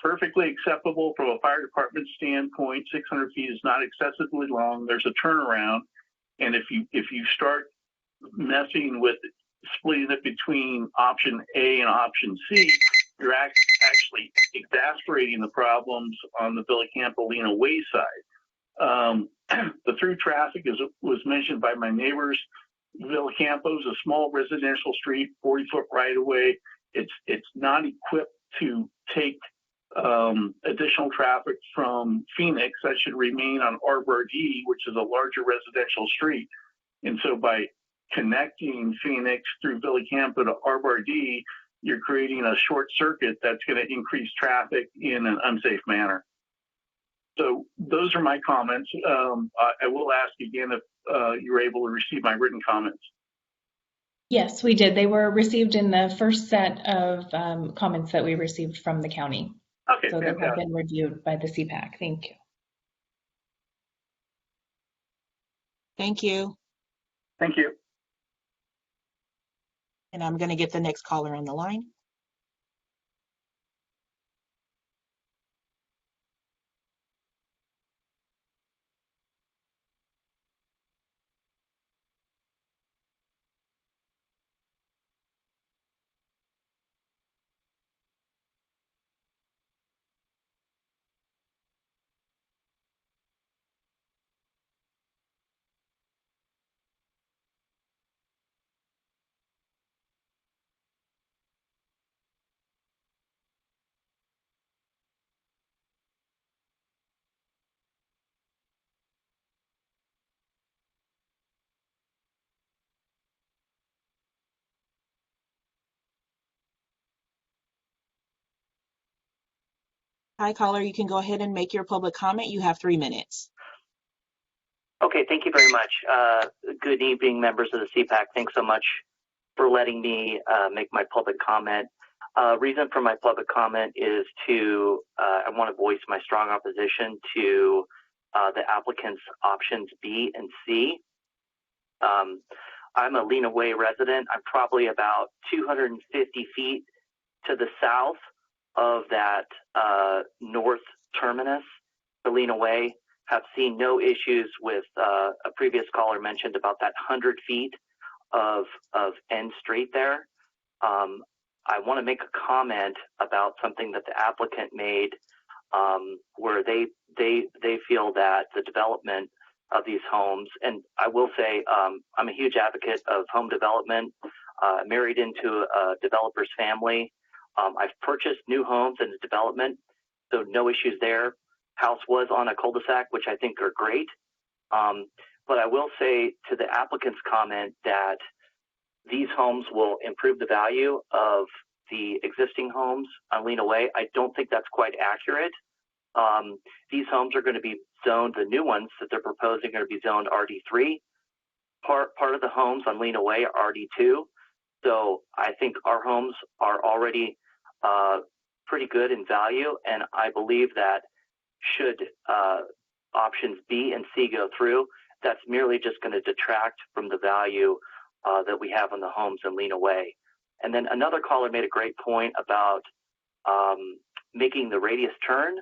perfectly acceptable from a fire department standpoint. 600 feet is not excessively long. There's a turnaround. And if you start messing with splitting it between option A and option C, you're actually exacerbating the problems on the Villa Campo Lena Way side. The through traffic was mentioned by my neighbors. Villa Campo is a small residential street, 40-foot right of way. It's not equipped to take additional traffic from Phoenix. That should remain on Arbor D, which is a larger residential street. And so by connecting Phoenix through Villa Campo to Arbor D, you're creating a short circuit that's going to increase traffic in an unsafe manner. So those are my comments. I will ask again if you were able to receive my written comments. Yes, we did. They were received in the first set of comments that we received from the county. Okay, so fantastic. they have been reviewed by the CPAC. Thank you. Thank you. Thank you. And I'm going to get the next caller on the line. Hi, caller. You can go ahead and make your public comment. You have 3 minutes. Okay, thank you very much. Good evening, members of the CPAC. Thanks so much for letting me make my public comment. Reason for my public comment is I want to voice my strong opposition to the applicant's options B and C. I'm a Lena Way resident. I'm probably about 250 feet to the south of that north terminus for Lena Way. Have seen no issues with a previous caller mentioned about that 100 feet of end street there. I want to make a comment about something that the applicant made where they feel that the development of these homes, and I will say I'm a huge advocate of home development, married into a developer's family. I've purchased new homes in the development, so no issues there. House was on a cul-de-sac, which I think are great. But I will say to the applicant's comment that these homes will improve the value of the existing homes on Lena Way. I don't think that's quite accurate. These homes are going to be zoned, the new ones that they're proposing are going to be zoned RD3. Part of the homes on Lena Way are RD2. So I think our homes are already pretty good in value, and I believe that should options B and C go through, that's merely just going to detract from the value that we have on the homes in Lena Way. And then another caller made a great point about making the radius turn,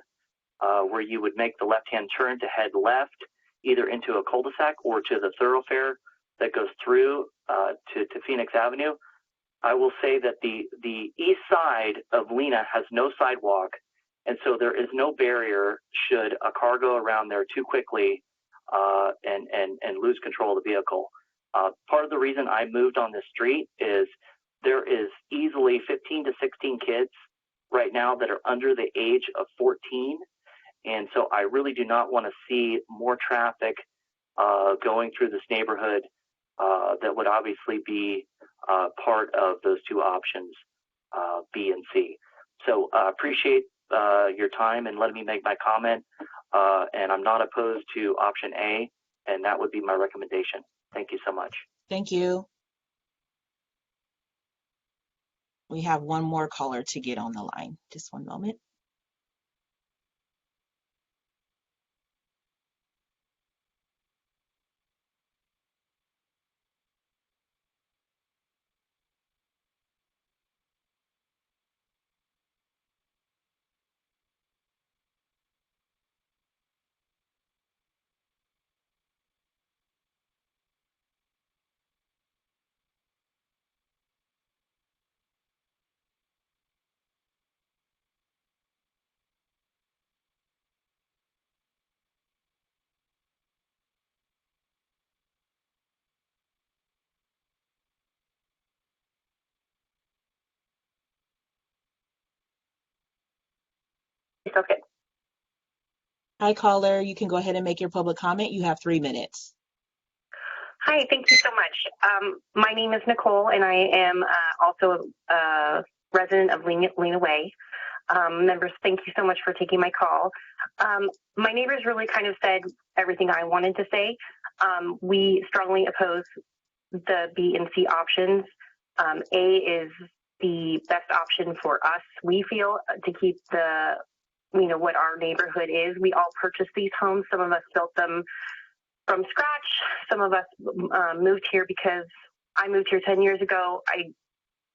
where you would make the left-hand turn to head left, either into a cul-de-sac or to the thoroughfare that goes through to Phoenix Avenue. I will say that the east side of Lena has no sidewalk, and so there is no barrier should a car go around there too quickly and lose control of the vehicle. Part of the reason I moved on this street is there is easily 15 to 16 kids right now that are under the age of 14. And so I really do not want to see more traffic going through this neighborhood that would obviously be part of those two options, B and C. So appreciate your time and letting me make my comment. And I'm not opposed to option A, and that would be my recommendation. Thank you so much. Thank you. We have one more caller to get on the line. Just one moment. It's okay. Hi, caller. You can go ahead and make your public comment. You have 3 minutes. Hi, thank you so much. My name is Nicole, and I am also a resident of Lena Way. Members, thank you so much for taking my call. My neighbors really kind of said everything I wanted to say. We strongly oppose the B and C options. A is the best option for us, we feel, to keep the, what our neighborhood is. We all purchased these homes. Some of us built them from scratch. Some of us moved here because I moved here 10 years ago.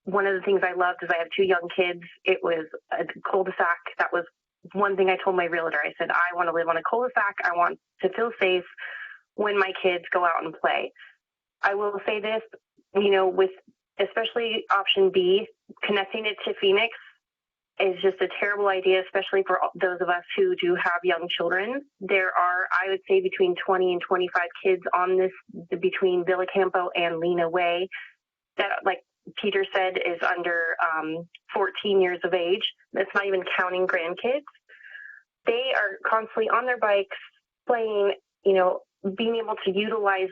One of the things I loved is I have 2 young kids. It was a cul-de-sac. That was one thing I told my realtor. I said, I want to live on a cul-de-sac. I want to feel safe when my kids go out and play. I will say this, with especially option B, connecting it to Phoenix is just a terrible idea, especially for those of us who do have young children. There are, I would say, between 20 and 25 kids on this, between Villacampo and Lena Way, that, like Peter said, is under 14 years of age. That's not even counting grandkids. They are constantly on their bikes, playing, being able to utilize,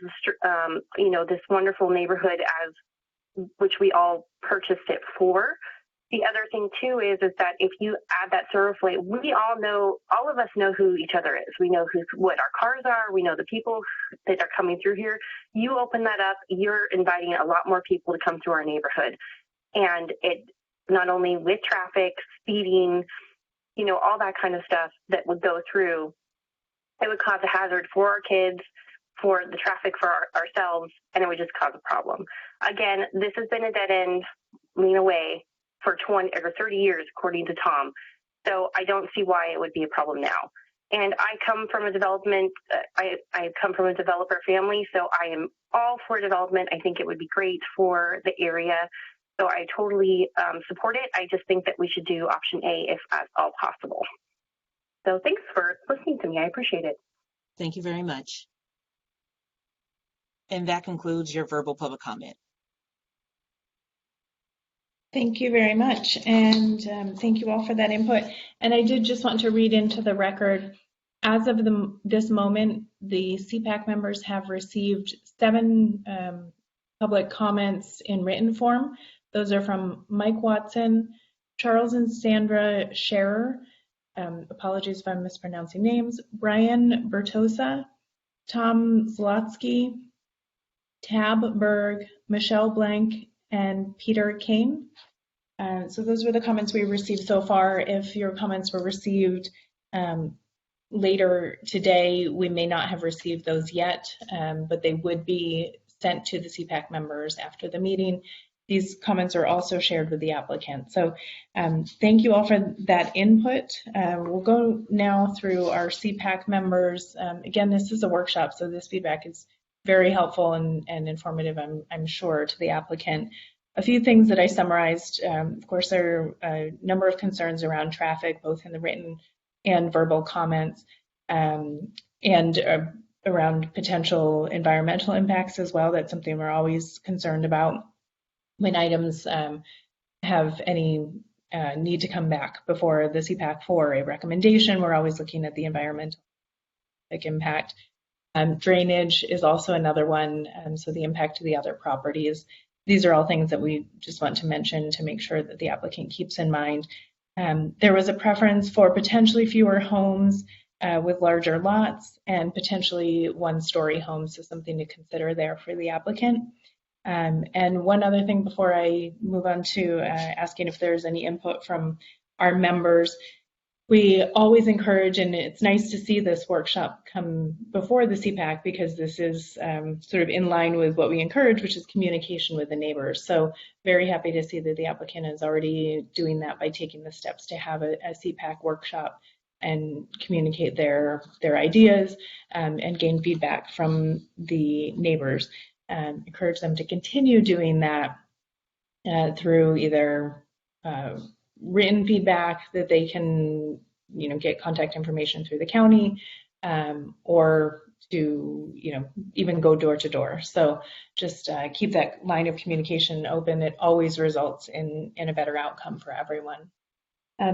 this wonderful neighborhood as which we all purchased it for. The other thing too is that if you add that thoroughfare, we all of us know who each other is. We know what our cars are. We know the people that are coming through here. You open that up, you're inviting a lot more people to come through our neighborhood. And it not only with traffic, speeding, all that kind of stuff that would go through, it would cause a hazard for our kids, for the traffic, for ourselves, and it would just cause a problem. Again, this has been a dead end, Lena Way, for 20 or 30 years, according to Tom. So I don't see why it would be a problem now. And I come from a development, I come from a developer family, so I am all for development. I think it would be great for the area. So I totally support it. I just think that we should do option A if at all possible. So thanks for listening to me. I appreciate it. Thank you very much. And that concludes your verbal public comment. Thank you very much, and thank you all for that input. And I did just want to read into the record, as of this moment, the CPAC members have received 7 public comments in written form. Those are from Mike Watson, Charles and Sandra Scherer, apologies if I'm mispronouncing names, Brian Bertosa, Tom Zlotsky, Tab Berg, Michelle Blank, and Peter Kane. So those were the comments we received so far. If your comments were received later today. We may not have received those yet, but they would be sent to the CPAC members after the meeting. These comments are also shared with the applicant. So thank you all for that input. We'll go now through our CPAC members. Again, this is a workshop, so this feedback is very helpful and informative, I'm sure, to the applicant. A few things that I summarized. Of course, there are a number of concerns around traffic, both in the written and verbal comments, and around potential environmental impacts as well. That's something we're always concerned about when items have any need to come back before the CPAC for a recommendation. We're always looking at the environmental impact. Drainage is also another one, so the impact to the other properties. These are all things that we just want to mention to make sure that the applicant keeps in mind. There was a preference for potentially fewer homes with larger lots and potentially one-story homes, so something to consider there for the applicant. And one other thing before I move on to asking if there's any input from our members, we always encourage, and it's nice to see this workshop come before the CPAC because this is sort of in line with what we encourage, which is communication with the neighbors. So very happy to see that the applicant is already doing that by taking the steps to have a CPAC workshop and communicate their ideas and gain feedback from the neighbors. Encourage them to continue doing that through either written feedback that they can, get contact information through the county, or to, even go door to door. So just keep that line of communication open. It always results in a better outcome for everyone.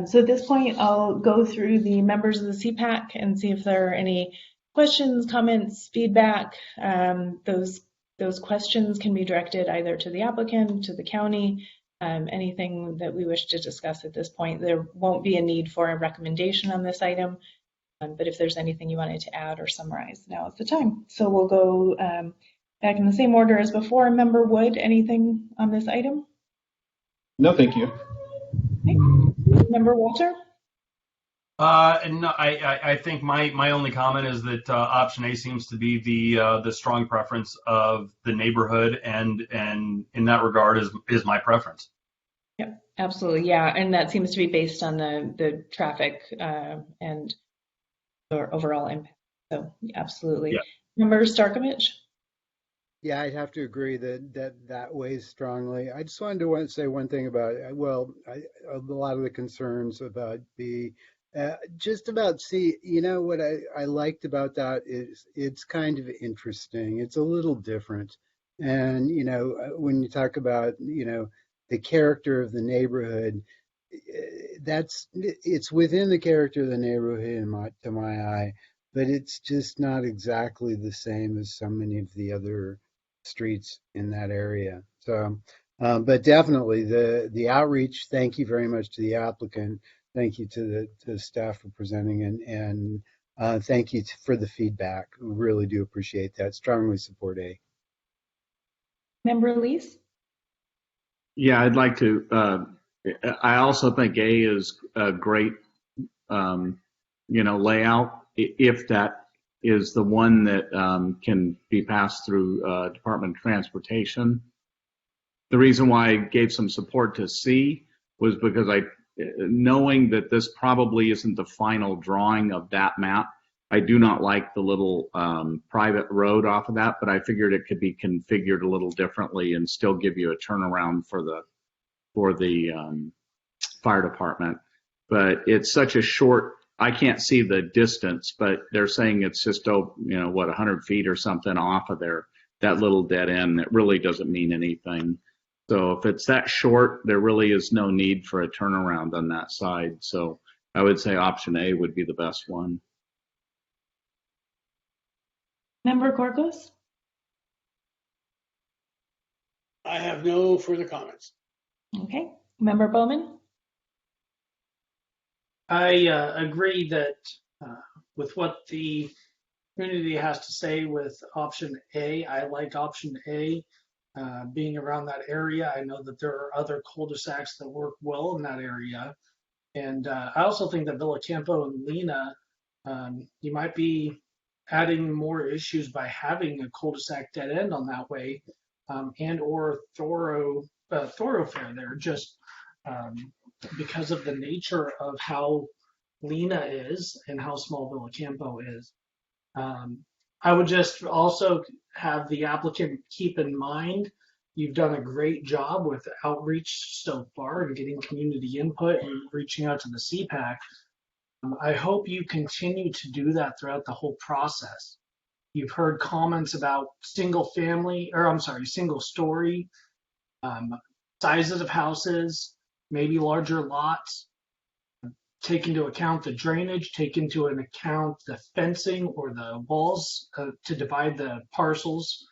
So at this point, I'll go through the members of the CPAC and see if there are any questions, comments, feedback. Those questions can be directed either to the applicant, to the county, anything that we wish to discuss at this point. There won't be a need for a recommendation on this item, but if there's anything you wanted to add or summarize, now is the time. So we'll go back in the same order as before. Member Wood, anything on this item? No, thank you. Okay. Member Walter? No, I think my only comment is that option A seems to be the strong preference of the neighborhood, and in that regard is my preference. Yeah, absolutely. Yeah, and that seems to be based on the traffic and the overall impact. So absolutely. Yeah. Member Starkovich? Yeah, I'd have to agree that weighs strongly. I just wanted to say one thing about, a lot of the concerns about B. Just about C, what I liked about that is it's kind of interesting. It's a little different. And, when you talk about, the character of the neighborhood, it's within the character of the neighborhood to my eye, but it's just not exactly the same as so many of the other streets in that area. So, but definitely the outreach, thank you very much to the applicant. Thank you to the staff for presenting, and thank you for the feedback. We really do appreciate that. Strongly support A. Member Lees? Yeah, I'd like to. I also think A is a great, layout. If that is the one that can be passed through Department of Transportation. The reason why I gave some support to C was because knowing that this probably isn't the final drawing of that map, I do not like the little private road off of that, but I figured it could be configured a little differently and still give you a turnaround for the fire department. But it's such a short, I can't see the distance, but they're saying it's just, 100 feet or something off of that little dead end. It really doesn't mean anything. So if it's that short, there really is no need for a turnaround on that side. So I would say option A would be the best one. Member Corcos? I have no further comments. Okay. Member Bowman? I agree that with what the community has to say with option A. I like option A. Being around that area, I know that there are other cul-de-sacs that work well in that area. And I also think that Villa Campo and Lena You might be adding more issues by having a cul-de-sac dead end on that way, and or thoroughfare there, just because of the nature of how Lena is and how small Villa Campo is. I would just also have the applicant keep in mind you've done a great job with outreach so far and getting community input and reaching out to the CPAC. I hope you continue to do that throughout the whole process. You've heard comments about single story, sizes of houses, maybe larger lots. Take into account the drainage, take into account the fencing or the walls to divide the parcels.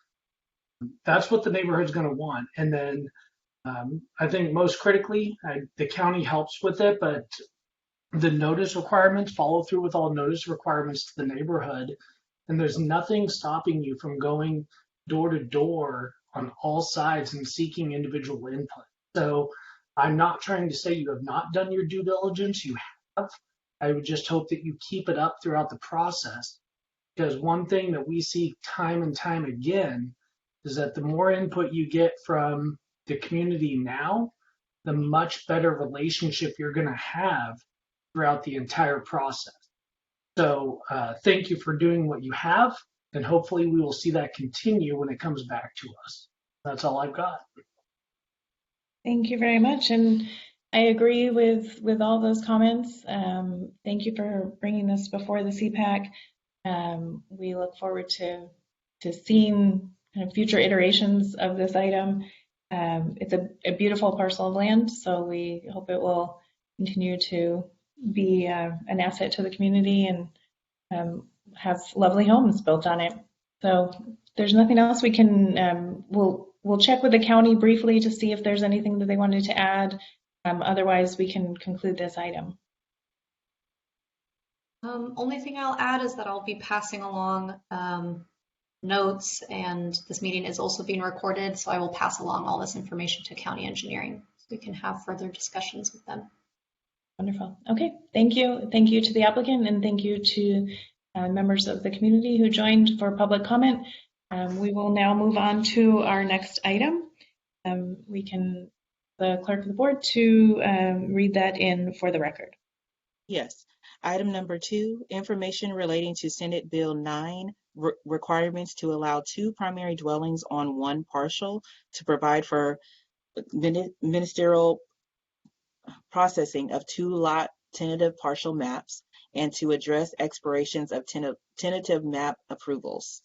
That's what the neighborhood's going to want. And then I think most critically, the county helps with it, but the notice requirements, follow through with all notice requirements to the neighborhood. And there's nothing stopping you from going door to door on all sides and seeking individual input. So I'm not trying to say you have not done your due diligence. You have. I would just hope that you keep it up throughout the process, because one thing that we see time and time again is that the more input you get from the community now, the much better relationship you're going to have throughout the entire process. So thank you for doing what you have, and hopefully we will see that continue when it comes back to us. That's all I've got. Thank you very much. And I agree with all those comments. Thank you for bringing this before the CPAC. We look forward to seeing kind of future iterations of this item. It's a beautiful parcel of land, so we hope it will continue to be an asset to the community and have lovely homes built on it. So there's nothing else we can, we'll check with the county briefly to see if there's anything that they wanted to add. Otherwise, we can conclude this item. Only thing I'll add is that I'll be passing along notes, and this meeting is also being recorded, so I will pass along all this information to county engineering so we can have further discussions with them. Wonderful. Okay, thank you. Thank you to the applicant, and thank you to members of the community who joined for public comment. We will now move on to our next item. The clerk of the board to read that in for the record. Yes. Item number 2, information relating to Senate Bill 9, requirements to allow 2 primary dwellings on 1 parcel to provide for ministerial processing of 2 lot tentative partial maps and to address expirations of tentative map approvals.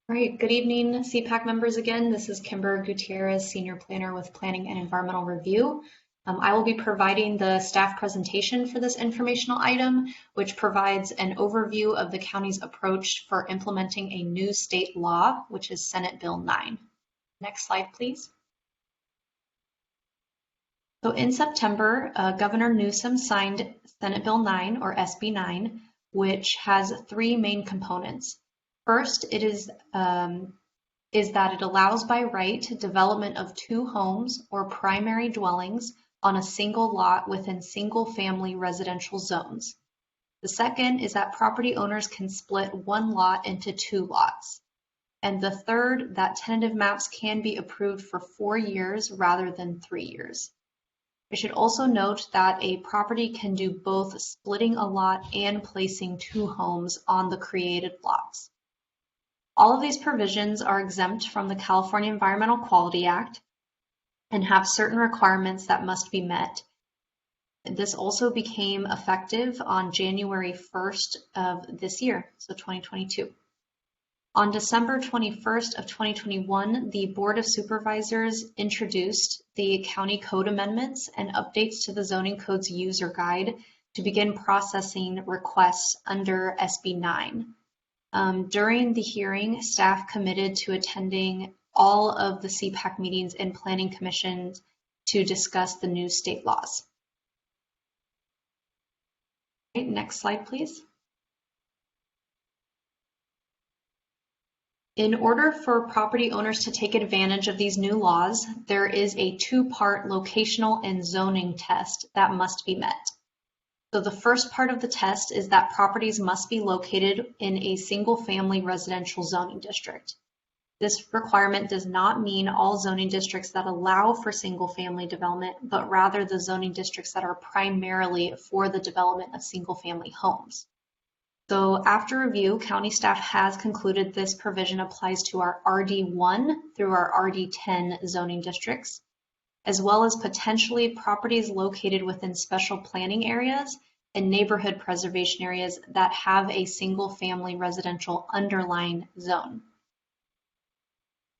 All right, good evening, CPAC members again. This is Kimber Gutierrez, Senior Planner with Planning and Environmental Review. I will be providing the staff presentation for this informational item, which provides an overview of the county's approach for implementing a new state law, which is Senate Bill 9. Next slide, please. So in September, Governor Newsom signed Senate Bill 9, or SB 9, which has 3 main components. First, it is that it allows by right development of 2 homes or primary dwellings on a single lot within single-family residential zones. The second is that property owners can split 1 lot into 2 lots. And the third, that tentative maps can be approved for 4 years rather than 3 years. I should also note that a property can do both splitting a lot and placing 2 homes on the created lots. All of these provisions are exempt from the California Environmental Quality Act and have certain requirements that must be met. This also became effective on January 1st of this year, so 2022. On December 21st of 2021, the Board of Supervisors introduced the county code amendments and updates to the zoning code's user guide to begin processing requests under SB 9. During the hearing, staff committed to attending all of the CPAC meetings and planning commissions to discuss the new state laws. Okay, next slide, please. In order for property owners to take advantage of these new laws, there is a 2-part locational and zoning test that must be met. So the first part of the test is that properties must be located in a single-family residential zoning district. This requirement does not mean all zoning districts that allow for single-family development, but rather the zoning districts that are primarily for the development of single-family homes. So after review, county staff has concluded this provision applies to our RD1 through our RD10 zoning districts, as well as potentially properties located within special planning areas and neighborhood preservation areas that have a single-family residential underlying zone.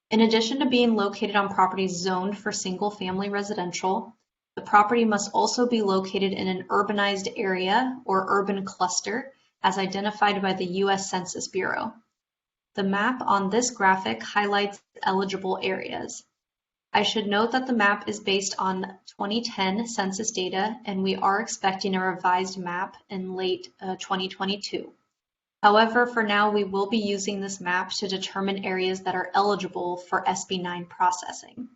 In addition to being located on properties zoned for single-family residential, the property must also be located in an urbanized area or urban cluster as identified by the U.S. Census Bureau. The map on this graphic highlights eligible areas. I should note that the map is based on 2010 census data, and we are expecting a revised map in late 2022. However, for now, we will be using this map to determine areas that are eligible for SB 9 processing.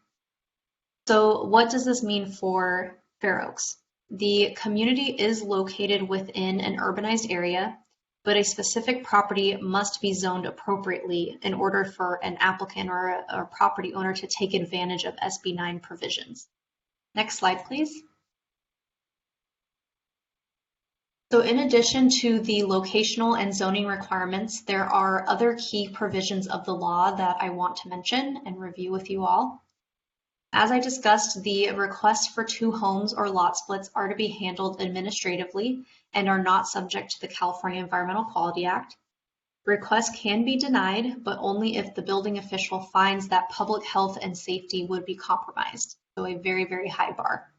So what does this mean for Fair Oaks? The community is located within an urbanized area, but a specific property must be zoned appropriately in order for an applicant or a property owner to take advantage of SB 9 provisions. Next slide, please. So in addition to the locational and zoning requirements, there are other key provisions of the law that I want to mention and review with you all. As I discussed, the requests for 2 homes or lot splits are to be handled administratively and are not subject to the California Environmental Quality Act. Requests can be denied, but only if the building official finds that public health and safety would be compromised, so a very, very high bar.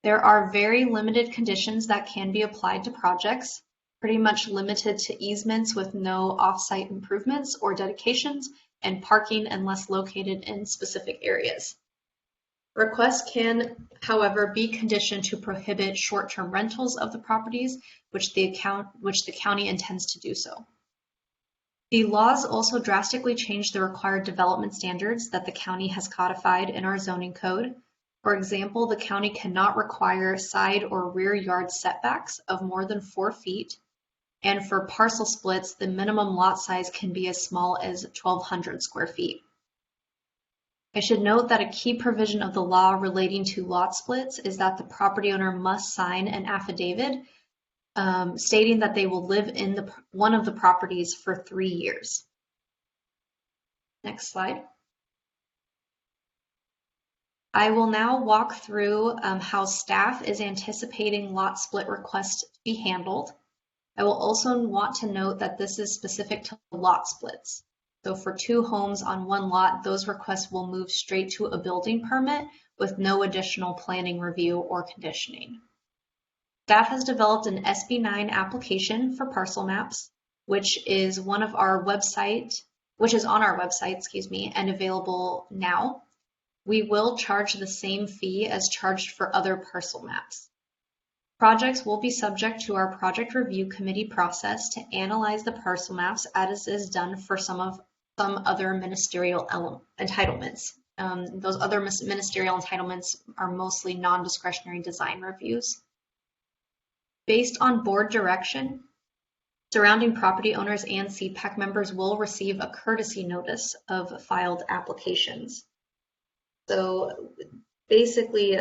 There are very limited conditions that can be applied to projects, pretty much limited to easements with no off-site improvements or dedications, and parking unless located in specific areas. Requests can, however, be conditioned to prohibit short-term rentals of the properties, which the county intends to do so. The laws also drastically change the required development standards that the county has codified in our zoning code. For example, the county cannot require side or rear yard setbacks of more than 4 feet, and for parcel splits, the minimum lot size can be as small as 1,200 square feet. I should note that a key provision of the law relating to lot splits is that the property owner must sign an affidavit stating that they will live in one of the properties for 3 years. Next slide. I will now walk through how staff is anticipating lot split requests to be handled. I will also want to note that this is specific to lot splits. So for 2 homes on 1 lot, those requests will move straight to a building permit with no additional planning review or conditioning. Staff has developed an SB 9 application for parcel maps, which is on our website, and available now. We will charge the same fee as charged for other parcel maps. Projects will be subject to our project review committee process to analyze the parcel maps as is done for some other ministerial entitlements. Those other ministerial entitlements are mostly non-discretionary design reviews. Based on board direction, surrounding property owners and CPAC members will receive a courtesy notice of filed applications. So basically,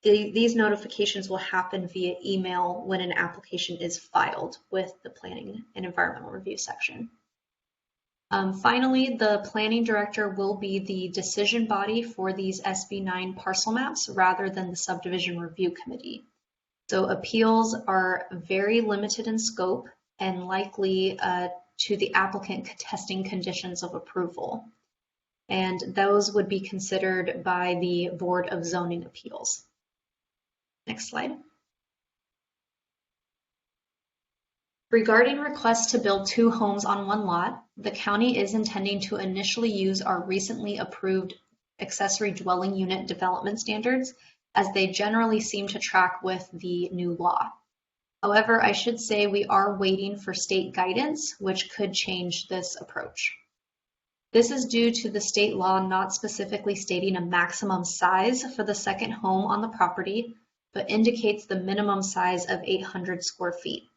these notifications will happen via email when an application is filed with the Planning and Environmental Review section. Finally, the planning director will be the decision body for these SB 9 parcel maps rather than the subdivision review committee. So appeals are very limited in scope and likely to the applicant contesting conditions of approval. And those would be considered by the Board of Zoning Appeals. Next slide. Regarding requests to build 2 homes on 1 lot, the county is intending to initially use our recently approved accessory dwelling unit development standards, as they generally seem to track with the new law. However, I should say we are waiting for state guidance, which could change this approach. This is due to the state law not specifically stating a maximum size for the second home on the property, but indicates the minimum size of 800 square feet.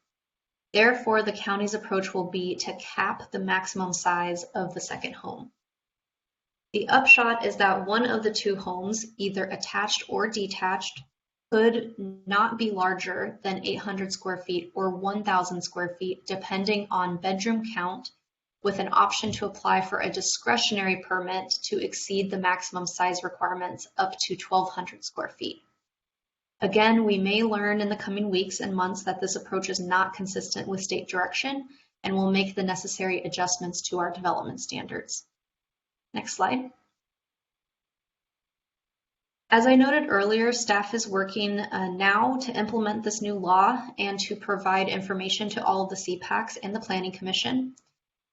Therefore, the county's approach will be to cap the maximum size of the second home. The upshot is that one of the two homes, either attached or detached, could not be larger than 800 square feet or 1,000 square feet, depending on bedroom count, with an option to apply for a discretionary permit to exceed the maximum size requirements up to 1,200 square feet. Again, we may learn in the coming weeks and months that this approach is not consistent with state direction and will make the necessary adjustments to our development standards. Next slide. As I noted earlier, staff is working now to implement this new law and to provide information to all of the CPACs and the Planning Commission.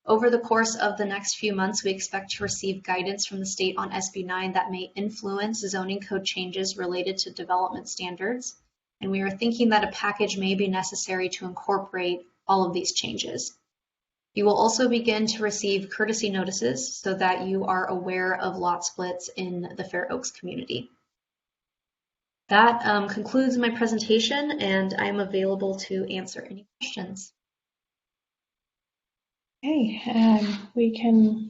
Over the course of the next few months, we expect to receive guidance from the state on SB 9 that may influence zoning code changes related to development standards. And we are thinking that a package may be necessary to incorporate all of these changes. You will also begin to receive courtesy notices so that you are aware of lot splits in the Fair Oaks community. That concludes my presentation, and I am available to answer any questions. Okay, we can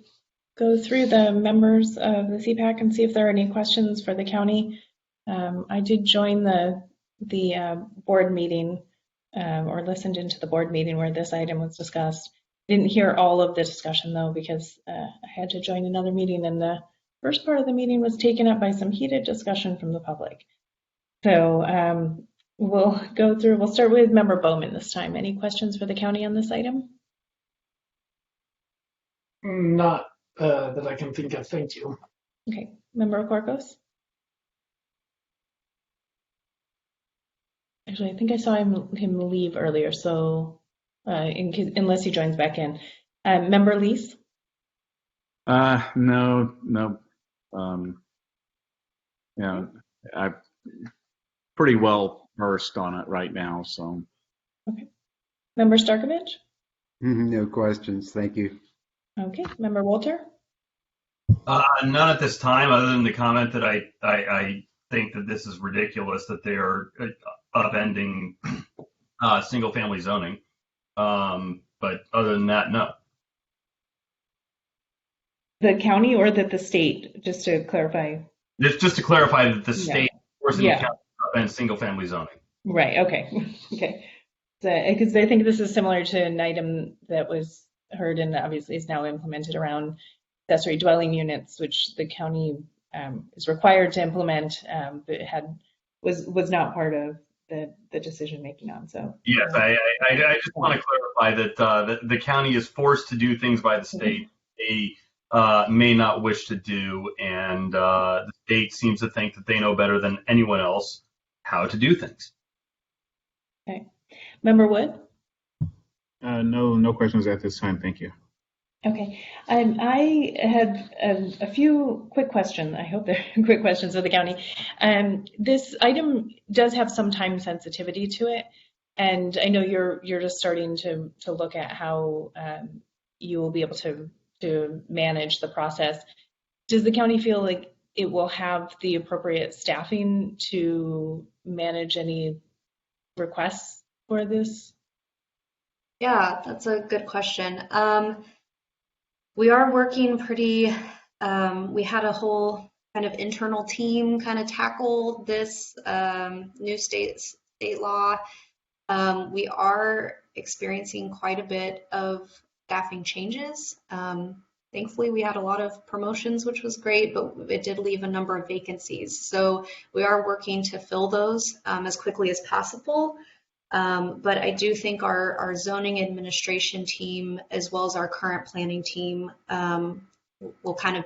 go through the members of the CPAC and see if there are any questions for the county. I did join the board meeting or listened into the board meeting where this item was discussed. Didn't hear all of the discussion though, because I had to join another meeting, and the first part of the meeting was taken up by some heated discussion from the public. So we'll go through, we'll start with Member Bowman this time. Any questions for the county on this item? Not that I can think of, thank you. Okay, Member Okorkos? Actually, I think I saw him leave earlier, so unless he joins back in. Member Lees? No. Yeah, I'm pretty well versed on it right now, so. Okay. Member Starkovich? No questions, thank you. Okay, Member Walter? None at this time, other than the comment that I think that this is ridiculous that they are upending single-family zoning. But other than that, no. The county or that the state, just to clarify? Just to clarify that the state forcing the county to upend single-family zoning. Right, okay. Okay. Because I think this is similar to an item that was heard and obviously is now implemented around accessory dwelling units, which the county is required to implement, but was not part of the decision making on. So yes, I just want to clarify that the county is forced to do things by the state they may not wish to do, and the state seems to think that they know better than anyone else how to do things. Okay, Member Wood? No questions at this time. Thank you. Okay, I had a few quick questions. I hope they're quick questions for the county. This item does have some time sensitivity to it, and I know you're just starting to look at how you will be able to manage the process. Does the county feel like it will have the appropriate staffing to manage any requests for this? Yeah, that's a good question. We are working pretty, we had a whole kind of internal team kind of tackle this new state law. We are experiencing quite a bit of staffing changes. Thankfully, we had a lot of promotions, which was great, but it did leave a number of vacancies. So we are working to fill those as quickly as possible. But I do think our zoning administration team, as well as our current planning team, it will kind of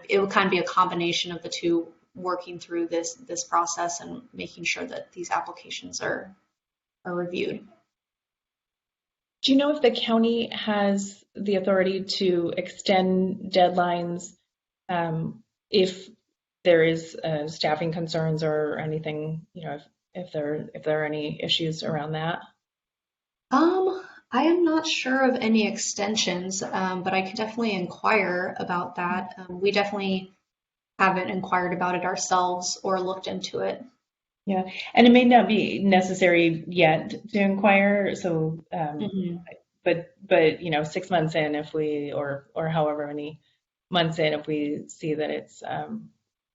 be a combination of the two, working through this process and making sure that these applications are reviewed. Do you know if the county has the authority to extend deadlines if there is staffing concerns or anything, if there are any issues around that? I am not sure of any extensions, but I could definitely inquire about that. We definitely haven't inquired about it ourselves or looked into it. Yeah, and it may not be necessary yet to inquire. So, but 6 months in, if we or however many months in, if we see that it's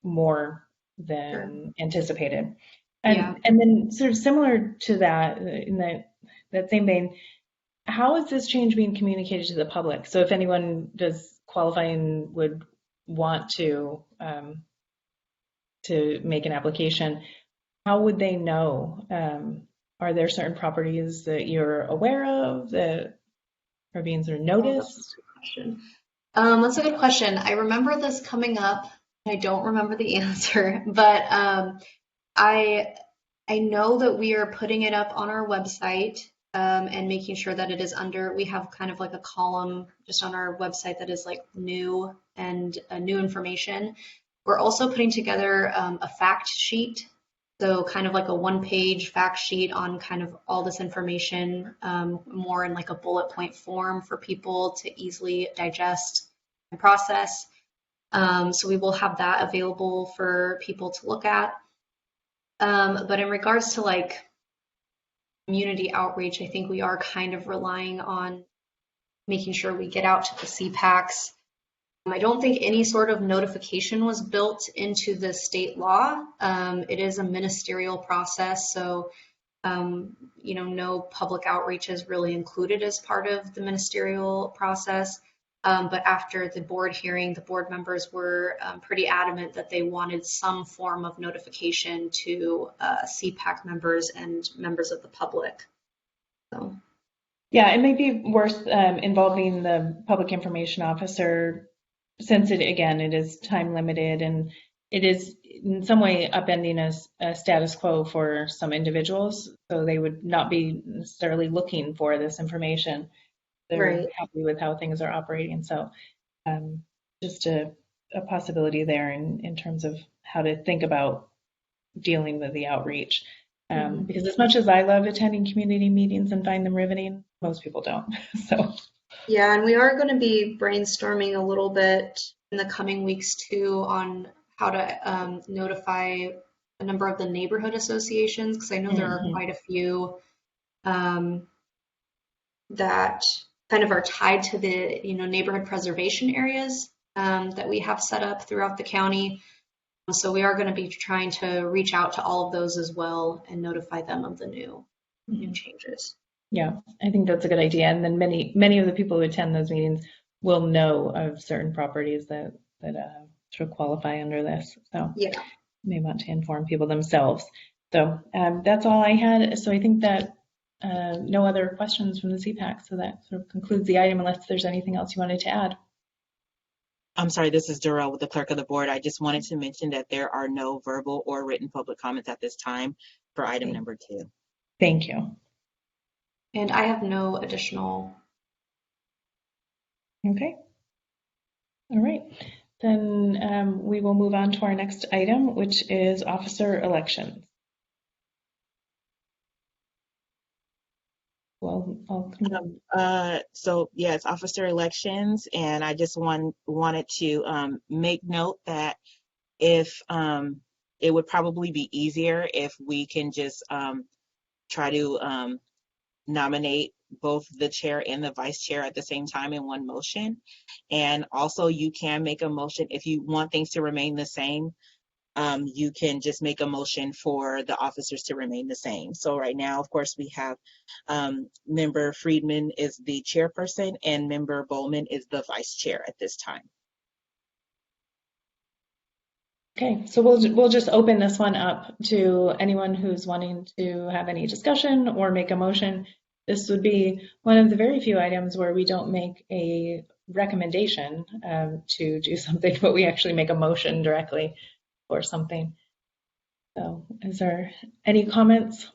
more than anticipated, and then sort of similar to that, in that same vein, how is this change being communicated to the public? So, if anyone does qualify and would want to make an application, how would they know? Are there certain properties that you're aware of that are being sort of noticed? That's a good question. I remember this coming up. I don't remember the answer, but I know that we are putting it up on our website and making sure that it is we have kind of like a column just on our website that is like new and new information. We're also putting together a fact sheet. So kind of like a one-page fact sheet on kind of all this information, more in like a bullet point form for people to easily digest and process. So we will have that available for people to look at. But in regards to like community outreach, I think we are kind of relying on making sure we get out to the CPACs. I don't think any sort of notification was built into the state law. It is a ministerial process, so no public outreach is really included as part of the ministerial process. But after the board hearing, the board members were pretty adamant that they wanted some form of notification to CPAC members and members of the public. So. Yeah, it may be worth involving the public information officer, since it is time limited and it is in some way upending a status quo for some individuals, so they would not be necessarily looking for this information. They're happy with how things are operating. So just a possibility there in terms of how to think about dealing with the outreach. Because as much as I love attending community meetings and find them riveting, most people don't. So. Yeah, and we are going to be brainstorming a little bit in the coming weeks too on how to notify a number of the neighborhood associations, because I know there are quite a few that kind of are tied to the neighborhood preservation areas that we have set up throughout the county. So we are going to be trying to reach out to all of those as well and notify them of the new changes. Yeah, I think that's a good idea. And then many of the people who attend those meetings will know of certain properties that sort of qualify under this. So yeah, may want to inform people themselves. So that's all I had. So I think that no other questions from the CPAC. So that sort of concludes the item, unless there's anything else you wanted to add. I'm sorry, this is Darrell with the clerk of the board. I just wanted to mention that there are no verbal or written public comments at this time for item number 2. Thank you. And I have no additional. Okay. All right. Then we will move on to our next item, which is officer elections. Well, so yes, officer elections, and I just wanted to make note that if it would probably be easier if we can just try to nominate both the chair and the vice chair at the same time in one motion. And also you can make a motion if you want things to remain the same. You can just make a motion for the officers to remain the same. So right now, of course, we have Member Friedman is the chairperson and Member Bowman is the vice chair at this time. Okay, so we'll just open this one up to anyone who's wanting to have any discussion or make a motion. This would be one of the very few items where we don't make a recommendation to do something, but we actually make a motion directly for something. So is there any comments?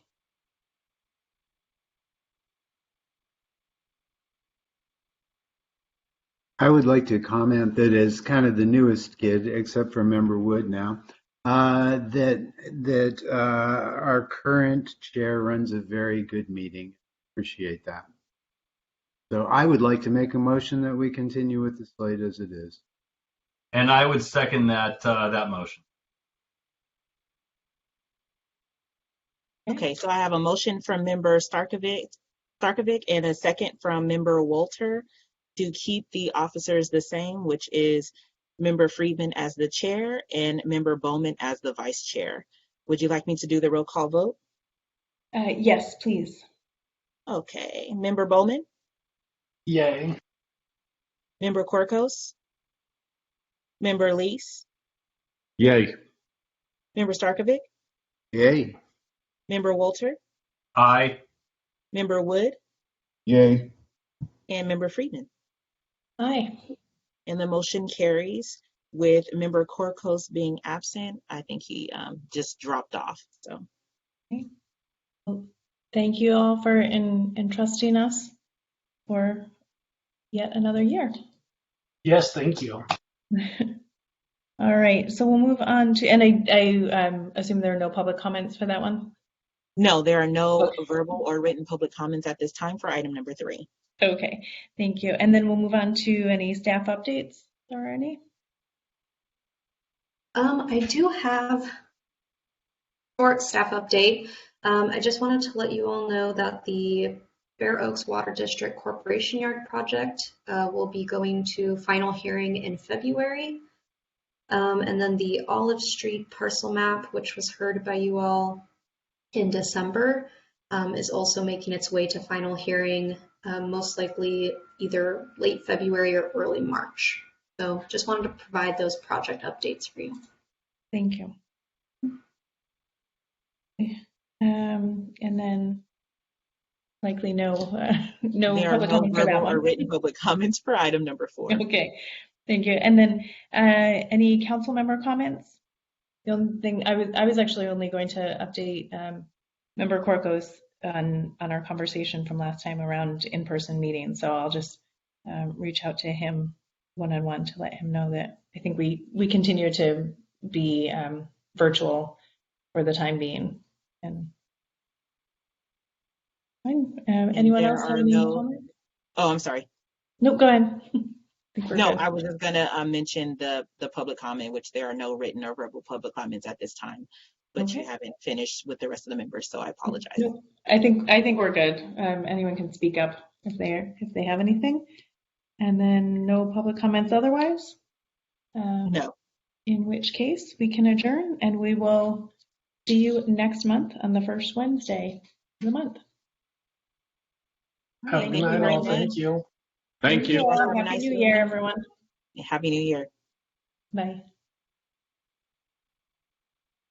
I would like to comment that as kind of the newest kid, except for Member Wood now, that our current chair runs a very good meeting. Appreciate that. So I would like to make a motion that we continue with the slate as it is. And I would second that motion. Okay, so I have a motion from member Starkovic and a second from member Walter to keep the officers the same, which is member Friedman as the chair and member Bowman as the vice chair. Would you like me to do the roll call vote? Yes, please. Okay, member Bowman, Yay. member Corcos, member Lease, Yay. member Starkovic, Yay. member Walter, Aye. member Wood, Yay. and member Friedman. Aye. And the motion carries with member Corcos being absent. I think he just dropped off. So Well, thank you all for entrusting us for yet another year. Yes, thank you. All right, so we'll move on to, and I assume there are no public comments for that one? no, there are no verbal or written public comments at this time for item number 3. Okay, thank you. And then we'll move on to any staff updates. Are there any? I do have a short staff update. I just wanted to let you all know that the Fair Oaks Water District Corporation Yard project will be going to final hearing in February. And then the Olive Street parcel map, which was heard by you all in December, is also making its way to final hearing, most likely either late February or early March. So just wanted to provide those project updates for you. Thank you. And then likely no There are public no comment for that verbal or one. written public comments for item number 4. Okay, thank you. And then any council member comments? The only thing I was actually only going to update member Corcos on our conversation from last time around in-person meetings. So I'll just reach out to him one-on-one to let him know that I think we continue to be virtual for the time being. And fine. Anyone else have any comments? Oh, I'm sorry. Nope, go ahead. No, I was just gonna mention the public comment, which there are no written or verbal public comments at this time, but Okay. you haven't finished with the rest of the members, so I apologize. Nope. I think we're good. Anyone can speak up if they have anything, and then no public comments otherwise. No. In which case we can adjourn, and we will see you next month on the first Wednesday of the month. Have a good night, all. Thank you. Thank you. Happy New Year, everyone. Happy New Year. Bye.